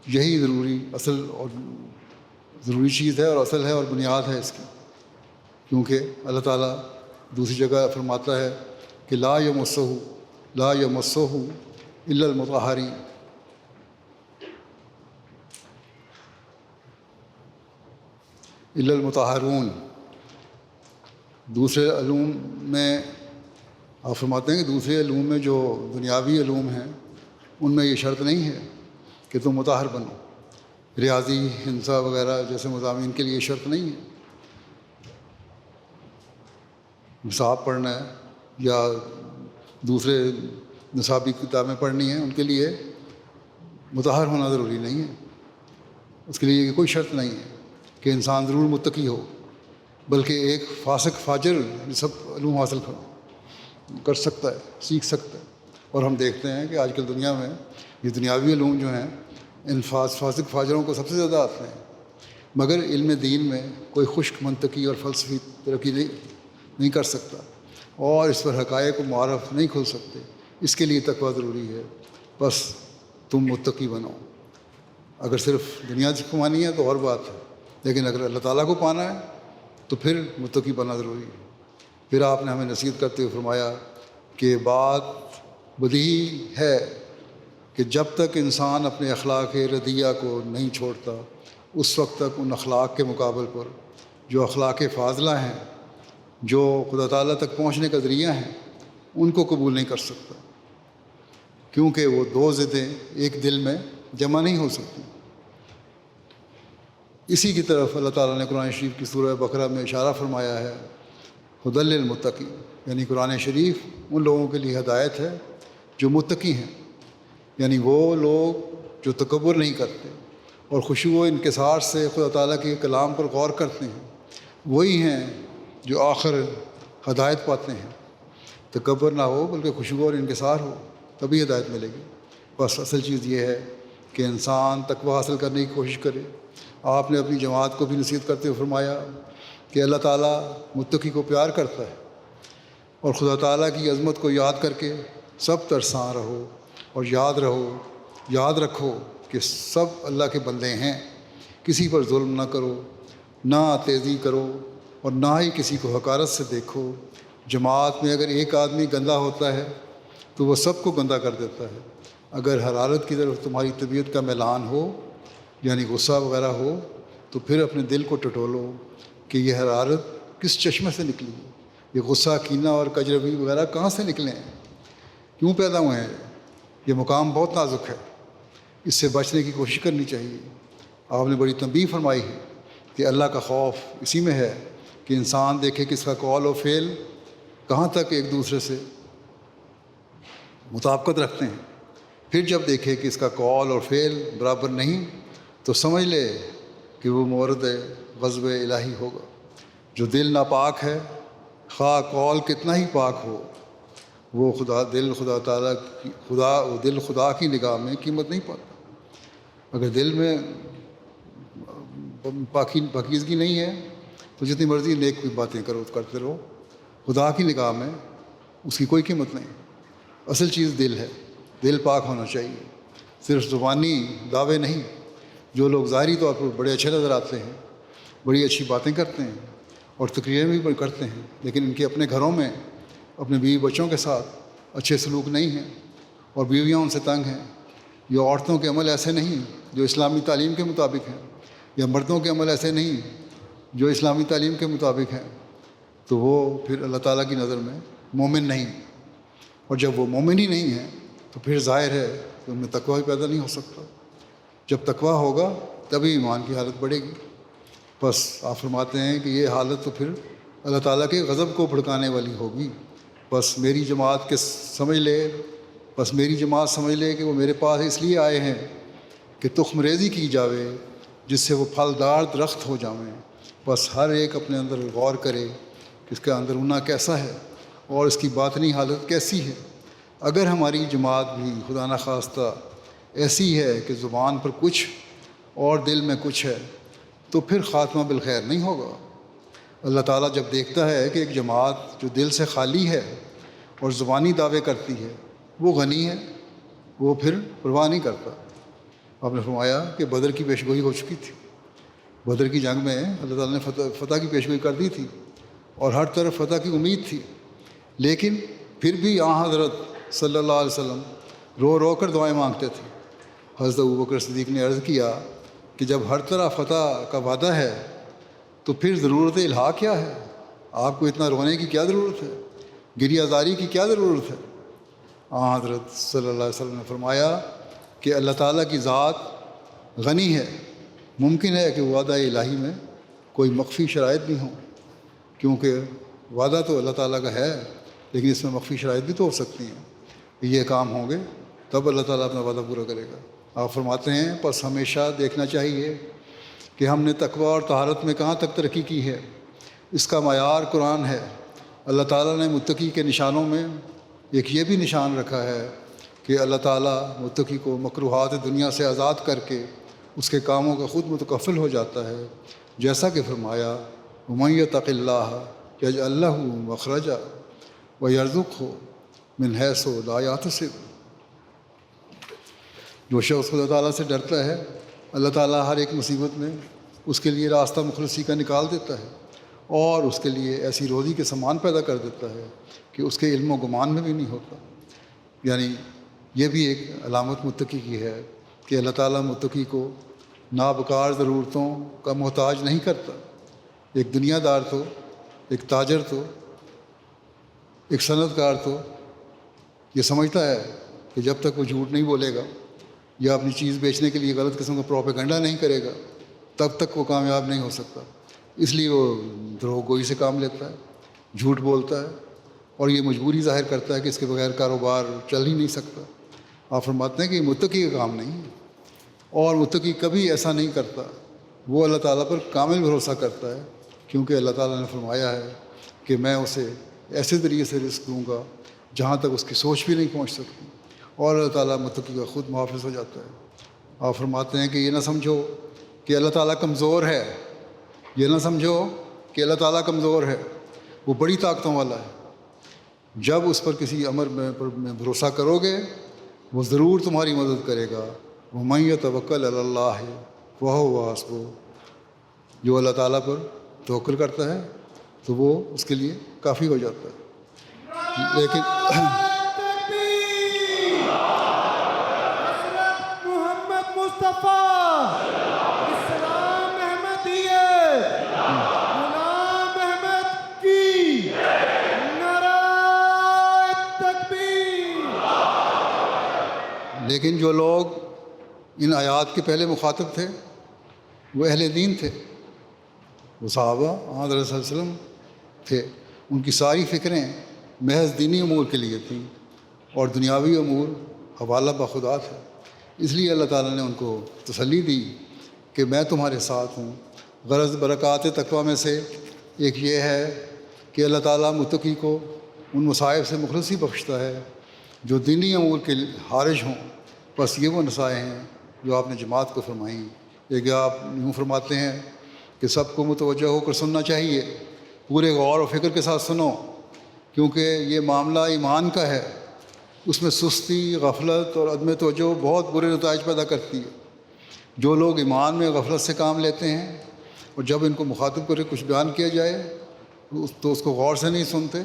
یہی اصل اور ضروری چیز ہے، اور اصل ہے اور بنیاد ہے اس کی، کیونکہ اللہ تعالیٰ دوسری جگہ فرماتا ہے کہ لا یمسہ الا المطہرین، الا المطہرون۔ دوسرے علوم میں آپ فرماتے ہیں کہ دوسرے علوم میں جو دنیاوی علوم ہیں ان میں یہ شرط نہیں ہے کہ تم مطہر بنو، ریاضی، ہندسہ وغیرہ جیسے مضامین کے لیے شرط نہیں ہے۔ نصاب پڑھنا ہے یا دوسرے نصابی کتابیں پڑھنی ہیں، ان کے لیے مطہر ہونا ضروری نہیں ہے، اس کے لیے کوئی شرط نہیں ہے کہ انسان ضرور متقی ہو، بلکہ ایک فاسق فاجر یہ سب علوم حاصل کر سکتا ہے، سیکھ سکتا ہے۔ اور ہم دیکھتے ہیں کہ آج کل دنیا میں یہ دنیاوی علوم جو ہیں ان فاسق فاجروں کو سب سے زیادہ آتے ہیں، مگر علم دین میں کوئی خشک منطقی اور فلسفی ترقی نہیں کر سکتا، اور اس پر حقائق و معرف نہیں کھل سکتے۔ اس کے لیے تقویٰ ضروری ہے۔ بس تم متقی بنو۔ اگر صرف دنیا سے کمانی ہے تو اور بات ہے، لیکن اگر اللہ تعالیٰ کو پانا ہے تو پھر متقی بننا ضروری ہے۔ پھر آپ نے ہمیں نصیحت کرتے ہوئے فرمایا کہ بات بدیہی ہے کہ جب تک انسان اپنے اخلاق ردیہ کو نہیں چھوڑتا، اس وقت تک ان اخلاق کے مقابل پر جو اخلاق فاضلہ ہیں، جو خدا تعالیٰ تک پہنچنے کا ذریعہ ہیں، ان کو قبول نہیں کر سکتا، کیونکہ وہ دو ضدیں ایک دل میں جمع نہیں ہو سکتی۔ اسی کی طرف اللہ تعالیٰ نے قرآن شریف کی سورہ بقرہ میں اشارہ فرمایا ہے، ہدی للمتقین، یعنی قرآن شریف ان لوگوں کے لیے ہدایت ہے جو متقی ہیں، یعنی وہ لوگ جو تکبر نہیں کرتے اور خشوع و انکسار سے خدا تعالیٰ کے کلام پر غور کرتے ہیں، وہی ہیں جو آخر ہدایت پاتے ہیں۔ تکبر نہ ہو بلکہ خشوع اور انکسار ہو، تبھی ہدایت ملے گی۔ بس اصل چیز یہ ہے کہ انسان تقویٰ حاصل کرنے کی کوشش کرے۔ آپ نے اپنی جماعت کو بھی نصیحت کرتے ہوئے فرمایا کہ اللہ تعالیٰ متقی کو پیار کرتا ہے، اور خدا تعالیٰ کی عظمت کو یاد کر کے سب ترساں رہو، اور یاد رکھو کہ سب اللہ کے بندے ہیں۔ کسی پر ظلم نہ کرو، نہ تیزی کرو، اور نہ ہی کسی کو حقارت سے دیکھو۔ جماعت میں اگر ایک آدمی گندا ہوتا ہے تو وہ سب کو گندا کر دیتا ہے۔ اگر حرارت کی طرف تمہاری طبیعت کا میلان ہو، یعنی غصہ وغیرہ ہو، تو پھر اپنے دل کو ٹٹولو کہ یہ حرارت کس چشمے سے نکلی ہے، یہ غصہ، کینہ اور کجروی وغیرہ کہاں سے نکلے ہیں، کیوں پیدا ہوئے ہیں۔ یہ مقام بہت نازک ہے، اس سے بچنے کی کوشش کرنی چاہیے۔ آپ نے بڑی تنبیہ فرمائی ہے کہ اللہ کا خوف اسی میں ہے کہ انسان دیکھے کہ اس کا قول و فعل کہاں تک ایک دوسرے سے مطابقت رکھتے ہیں۔ پھر جب دیکھے کہ اس کا قول اور فعل برابر نہیں تو سمجھ لے کہ وہ مورد غضب الہی ہوگا۔ جو دل ناپاک ہے، خواہ قول کتنا ہی پاک ہو، وہ دل خدا کی نگاہ میں قیمت نہیں پاتا۔ اگر دل میں پاکیزگی نہیں ہے تو جتنی مرضی نیک باتیں کرتے رہو، خدا کی نگاہ میں اس کی کوئی قیمت نہیں۔ اصل چیز دل ہے، دل پاک ہونا چاہیے، صرف زبانی دعوے نہیں۔ جو لوگ ظاہری طور پر بڑے اچھے نظر آتے ہیں، بڑی اچھی باتیں کرتے ہیں اور تقریریں بھی کرتے ہیں، لیکن ان کے اپنے گھروں میں اپنے بیوی بچوں کے ساتھ اچھے سلوک نہیں ہیں اور بیویاں ان سے تنگ ہیں، یا عورتوں کے عمل ایسے نہیں جو اسلامی تعلیم کے مطابق ہیں، یا مردوں کے عمل ایسے نہیں جو اسلامی تعلیم کے مطابق ہیں، تو وہ پھر اللہ تعالیٰ کی نظر میں مومن نہیں۔ اور جب وہ مومن ہی نہیں ہیں تو پھر ظاہر ہے کہ ان میں تقویٰ بھی پیدا نہیں ہو سکتا۔ جب تقویٰ ہوگا تبھی ایمان کی حالت بڑھے گی۔ بس آپ فرماتے ہیں کہ یہ حالت تو پھر اللہ تعالیٰ کے غضب کو بھڑکانے والی ہوگی۔ بس میری جماعت سمجھ لے کہ وہ میرے پاس اس لیے آئے ہیں کہ تخم ریزی کی جاوے، جس سے وہ پھلدار درخت ہو جاویں۔ بس ہر ایک اپنے اندر غور کرے کہ اس کا اندرونہ کیسا ہے اور اس کی باطنی حالت کیسی ہے۔ اگر ہماری جماعت بھی خدا نخواستہ ایسی ہے کہ زبان پر کچھ اور دل میں کچھ ہے، تو پھر خاتمہ بالخیر نہیں ہوگا۔ اللہ تعالیٰ جب دیکھتا ہے کہ ایک جماعت جو دل سے خالی ہے اور زبانی دعوے کرتی ہے وہ غنی ہے، وہ پھر پرواہ نہیں کرتا۔ آپ نے فرمایا کہ بدر کی پیشگوئی ہو چکی تھی، بدر کی جنگ میں اللہ تعالیٰ نے فتح کی پیشگوئی کر دی تھی اور ہر طرف فتح کی امید تھی، لیکن پھر بھی حضرت صلی اللہ علیہ وسلم رو رو کر دعائیں مانگتے تھے۔ حضرت ابوبکر صدیق نے عرض کیا کہ جب ہر طرف فتح کا وعدہ ہے تو پھر ضرورت الہا کیا ہے؟ آپ کو اتنا رونے کی کیا ضرورت ہے؟ گریہ زاری کی کیا ضرورت ہے؟ حضرت صلی اللہ علیہ وسلم نے فرمایا کہ اللہ تعالیٰ کی ذات غنی ہے، ممکن ہے کہ وعدہ الہی میں کوئی مخفی شرائط بھی ہوں، کیونکہ وعدہ تو اللہ تعالیٰ کا ہے لیکن اس میں مخفی شرائط بھی تو ہو سکتی ہیں۔ یہ کام ہوں گے تب اللہ تعالیٰ اپنا وعدہ پورا کرے گا۔ آپ فرماتے ہیں پس ہمیشہ دیکھنا چاہیے کہ ہم نے تقویٰ اور طہارت میں کہاں تک ترقی کی ہے۔ اس کا معیار قرآن ہے۔ اللہ تعالیٰ نے متقی کے نشانوں میں ایک یہ بھی نشان رکھا ہے کہ کہ اللہ تعالیٰ متقی کو مکروہات دنیا سے آزاد کر کے اس کے کاموں کا خود متکفل ہو جاتا ہے، جیسا کہ فرمایا وَمَن یَتَقِ اللَّهَ یجعل لَهُ مخرجا وَیرزقْهُ مِنْ حَیثُ لَا یحتسب۔ جو شخص خدا تعالیٰ سے ڈرتا ہے، اللہ تعالیٰ ہر ایک مصیبت میں اس کے لیے راستہ مخلصی کا نکال دیتا ہے اور اس کے لیے ایسی روزی کے سامان پیدا کر دیتا ہے کہ اس کے علم و گمان میں بھی نہیں ہوتا۔ یعنی یہ بھی ایک علامت متقی کی ہے کہ اللہ تعالیٰ متقی کو نابکار ضرورتوں کا محتاج نہیں کرتا۔ ایک دنیا دار تو، ایک تاجر تو، ایک صنعت کار تو یہ سمجھتا ہے کہ جب تک وہ جھوٹ نہیں بولے گا یا اپنی چیز بیچنے کے لیے غلط قسم کا پروپیگنڈا نہیں کرے گا تب تک وہ کامیاب نہیں ہو سکتا، اس لیے وہ دروغ گوئی سے کام لیتا ہے، جھوٹ بولتا ہے اور یہ مجبوری ظاہر کرتا ہے کہ اس کے بغیر کاروبار چل ہی نہیں سکتا۔ آپ فرماتے ہیں کہ یہ متقی کا کام نہیں ہے، اور متقی کبھی ایسا نہیں کرتا، وہ اللہ تعالیٰ پر کامل بھروسہ کرتا ہے، کیونکہ اللہ تعالیٰ نے فرمایا ہے کہ میں اسے ایسے ذریعے سے رزق دوں گا جہاں تک اس کی سوچ بھی نہیں پہنچ سکتی، اور اللہ تعالیٰ متقی کا خود محافظ ہو جاتا ہے۔ آپ فرماتے ہیں کہ یہ نہ سمجھو کہ اللہ تعالیٰ کمزور ہے، یہ نہ سمجھو کہ اللہ تعالیٰ کمزور ہے، وہ بڑی طاقتوں والا ہے۔ جب اس پر کسی امر میں بھروسہ کرو گے وہ ضرور تمہاری مدد کرے گا۔ وَمَن یَتَوَکَّلْ عَلَى اللَّهِ فَهُوَ حَسْبُهُ، جو اللہ تعالیٰ پر توکل کرتا ہے تو وہ اس کے لیے کافی ہو جاتا ہے۔ لیکن محمد مصطفیٰ اسلام احمدیت غلام احمد کی نعرہ تکبیر۔ لیکن جو لوگ ان آیات کے پہلے مخاطب تھے وہ اہل دین تھے، وہ صحابہ حضرت صلی اللہ علیہ وسلم تھے، ان کی ساری فکریں محض دینی امور کے لیے تھیں اور دنیاوی امور حوالہ بخدا تھے۔ اس لیے اللہ تعالیٰ نے ان کو تسلی دی کہ میں تمہارے ساتھ ہوں۔ غرض برکات تقویٰ میں سے ایک یہ ہے کہ اللہ تعالیٰ متقی کو ان مصائب سے مخلصی بخشتا ہے جو دینی امور کے حارج ہوں۔ بس یہ وہ نصائح ہیں جو آپ نے جماعت کو فرمائیں۔ ایک آپ یوں فرماتے ہیں کہ سب کو متوجہ ہو کر سننا چاہیے، پورے غور و فکر کے ساتھ سنو، کیونکہ یہ معاملہ ایمان کا ہے، اس میں سستی، غفلت اور عدم توجہ بہت برے نتائج پیدا کرتی ہے۔ جو لوگ ایمان میں غفلت سے کام لیتے ہیں اور جب ان کو مخاطب کر کے کچھ بیان کیا جائے تو اس کو غور سے نہیں سنتے،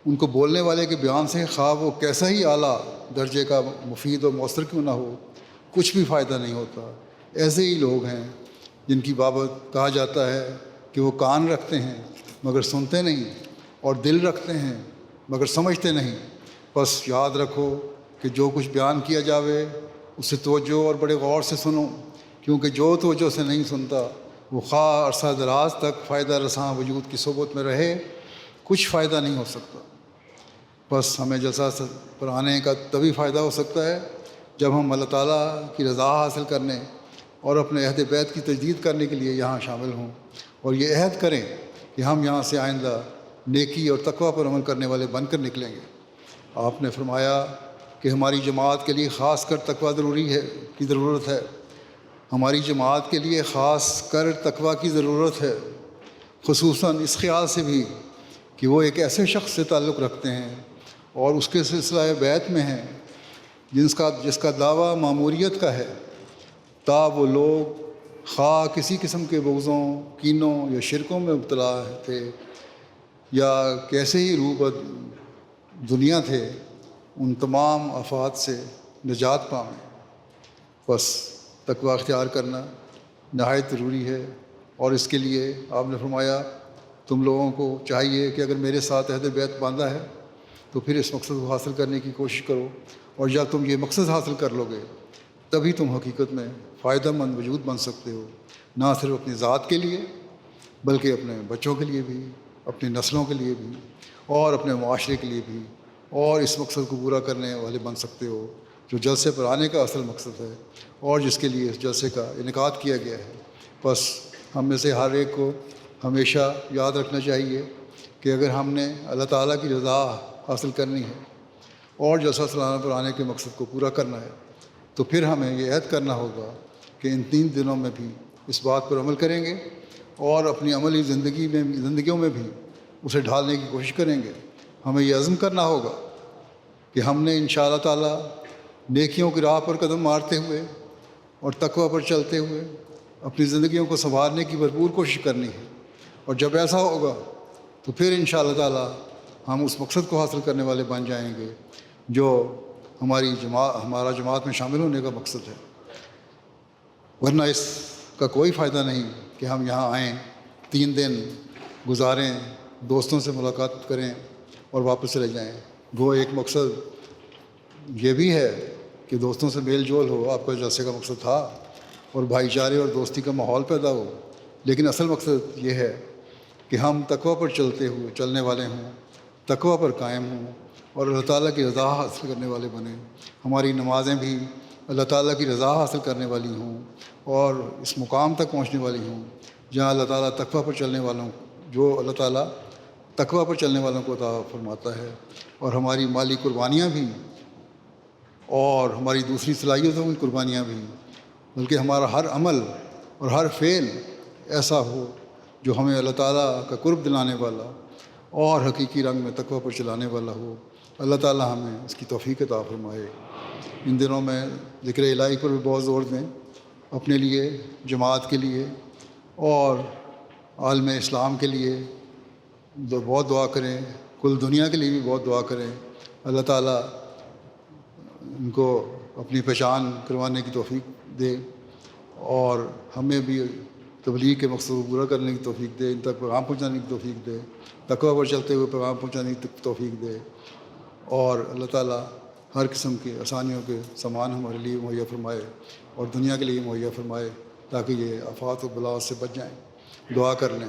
ان کو بولنے والے کے بیان سے خواہ وہ کیسا ہی اعلیٰ درجے کا مفید اور مؤثر کیوں نہ ہو کچھ بھی فائدہ نہیں ہوتا۔ ایسے ہی لوگ ہیں جن کی بابت کہا جاتا ہے کہ وہ کان رکھتے ہیں مگر سنتے نہیں، اور دل رکھتے ہیں مگر سمجھتے نہیں۔ بس یاد رکھو کہ جو کچھ بیان کیا جاوے اسے توجہ اور بڑے غور سے سنو، کیونکہ جو توجہ سے نہیں سنتا وہ خواہ عرصہ دراز تک فائدہ رساں وجود کی صحبت میں رہے کچھ فائدہ نہیں ہو سکتا۔ بس ہمیں جلسہ پر آنے کا تبھی فائدہ ہو سکتا ہے جب ہم اللہ تعالیٰ کی رضا حاصل کرنے اور اپنے عہد بیت کی تجدید کرنے کے لیے یہاں شامل ہوں، اور یہ عہد کریں کہ ہم یہاں سے آئندہ نیکی اور تقویٰ پر عمل کرنے والے بن کر نکلیں گے۔ آپ نے فرمایا کہ ہماری جماعت کے لیے خاص کر تقویٰ کی ضرورت ہے، ہماری جماعت کے لیے خاص کر تقویٰ کی ضرورت ہے، خصوصاً اس خیال سے بھی کہ وہ ایک ایسے شخص سے تعلق رکھتے ہیں اور اس کے سلسلہ بیت میں ہیں جس کا دعویٰ ماموریت کا ہے، تا وہ لوگ خواہ کسی قسم کے بغضوں، کینوں یا شرکوں میں مبتلا تھے یا کیسے ہی روبد دنیا تھے، ان تمام آفات سے نجات پائیں۔ بس تقویٰ اختیار کرنا نہایت ضروری ہے، اور اس کے لیے آپ نے فرمایا تم لوگوں کو چاہیے کہ اگر میرے ساتھ عہد بیت باندھا ہے تو پھر اس مقصد کو حاصل کرنے کی کوشش کرو، اور جب تم یہ مقصد حاصل کر لو گے تبھی تم حقیقت میں فائدہ مند وجود بن سکتے ہو، نہ صرف اپنی ذات کے لیے بلکہ اپنے بچوں کے لیے بھی، اپنی نسلوں کے لیے بھی، اور اپنے معاشرے کے لیے بھی، اور اس مقصد کو پورا کرنے والے بن سکتے ہو جو جلسے پر آنے کا اصل مقصد ہے اور جس کے لیے اس جلسے کا انعقاد کیا گیا ہے۔ بس ہم میں سے ہر ایک کو ہمیشہ یاد رکھنا چاہیے کہ اگر ہم نے اللہ تعالیٰ کی رضا حاصل کرنی ہے اور جلسہ سالانہ پر آنے کے مقصد کو پورا کرنا ہے، تو پھر ہمیں یہ عہد کرنا ہوگا کہ ان 3 دنوں میں بھی اس بات پر عمل کریں گے اور اپنی عملی زندگیوں میں بھی اسے ڈھالنے کی کوشش کریں گے۔ ہمیں یہ عزم کرنا ہوگا کہ ہم نے انشاءاللہ تعالیٰ نیکیوں کی راہ پر قدم مارتے ہوئے اور تقویٰ پر چلتے ہوئے اپنی زندگیوں کو سنوارنے کی بھرپور کوشش کرنی ہے، اور جب ایسا ہوگا تو پھر انشاءاللہ تعالیٰ ہم اس مقصد کو حاصل کرنے والے بن جائیں گے جو ہمارا جماعت میں شامل ہونے کا مقصد ہے۔ ورنہ اس کا کوئی فائدہ نہیں کہ ہم یہاں آئیں، 3 دن گزاریں، دوستوں سے ملاقات کریں اور واپس چلے جائیں۔ وہ ایک مقصد یہ بھی ہے کہ دوستوں سے میل جول ہو، آپ کا جلسے کا مقصد تھا، اور بھائی چارے اور دوستی کا ماحول پیدا ہو، لیکن اصل مقصد یہ ہے کہ ہم تقویٰ پر چلنے والے ہوں، تقویٰ پر قائم ہوں اور اللہ تعالیٰ کی رضا حاصل کرنے والے بنیں۔ ہماری نمازیں بھی اللہ تعالیٰ کی رضا حاصل کرنے والی ہوں اور اس مقام تک پہنچنے والی ہوں جہاں اللہ تعالیٰ تقویٰ پر چلنے والوں کو عطا فرماتا ہے، اور ہماری مالی قربانیاں بھی اور ہماری دوسری صلاحیتوں کی قربانیاں بھی، بلکہ ہمارا ہر عمل اور ہر فعل ایسا ہو جو ہمیں اللہ تعالیٰ کا قرب دلانے والا اور حقیقی رنگ میں تقویٰ پر چلانے والا ہو۔ اللہ تعالیٰ ہمیں اس کی توفیق عطا فرمائے۔ ان دنوں میں ذکر الہی پر بھی بہت زور دیں، اپنے لیے، جماعت کے لیے اور عالم اسلام کے لیے بہت دعا کریں، کل دنیا کے لیے بھی بہت دعا کریں۔ اللہ تعالیٰ ان کو اپنی پہچان کروانے کی توفیق دے اور ہمیں بھی تبلیغ کے مقصد کو پورا کرنے کی توفیق دے، ان تک پیغام پہنچانے کی توفیق دے، تقویٰ پر چلتے ہوئے پیغام پہنچانے کی توفیق دے، اور اللہ تعالیٰ ہر قسم کے آسانیوں کے سامان ہمارے لیے مہیا فرمائے اور دنیا کے لیے مہیا فرمائے تاکہ یہ آفات و بلاؤ سے بچ جائیں۔ دعا کر لیں۔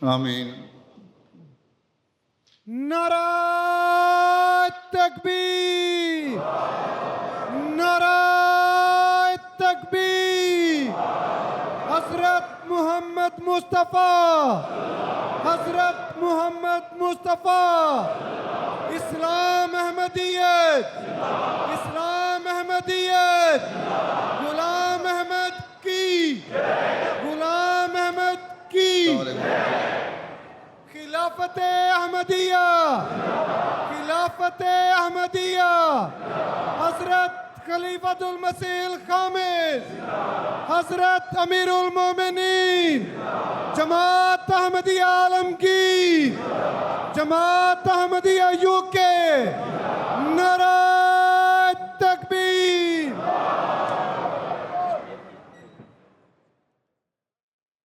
آمین۔ نعرہ تکبیر، نعرہ تکبیر۔ حضرت محمد مصطفیٰ، حضرت محمد مصطفیٰ۔ اسلام احمدیت، اسلام احمدیت۔ غلام احمد کی، غلام احمد کی۔ خلافت احمدیہ، خلافت احمدیہ۔ حضرت خلیفۃ المسیح الخامس، حضرت امیر المومنین، جماعت احمدیہ عالمگیر، جماعت احمدیہ UK۔ نعرہ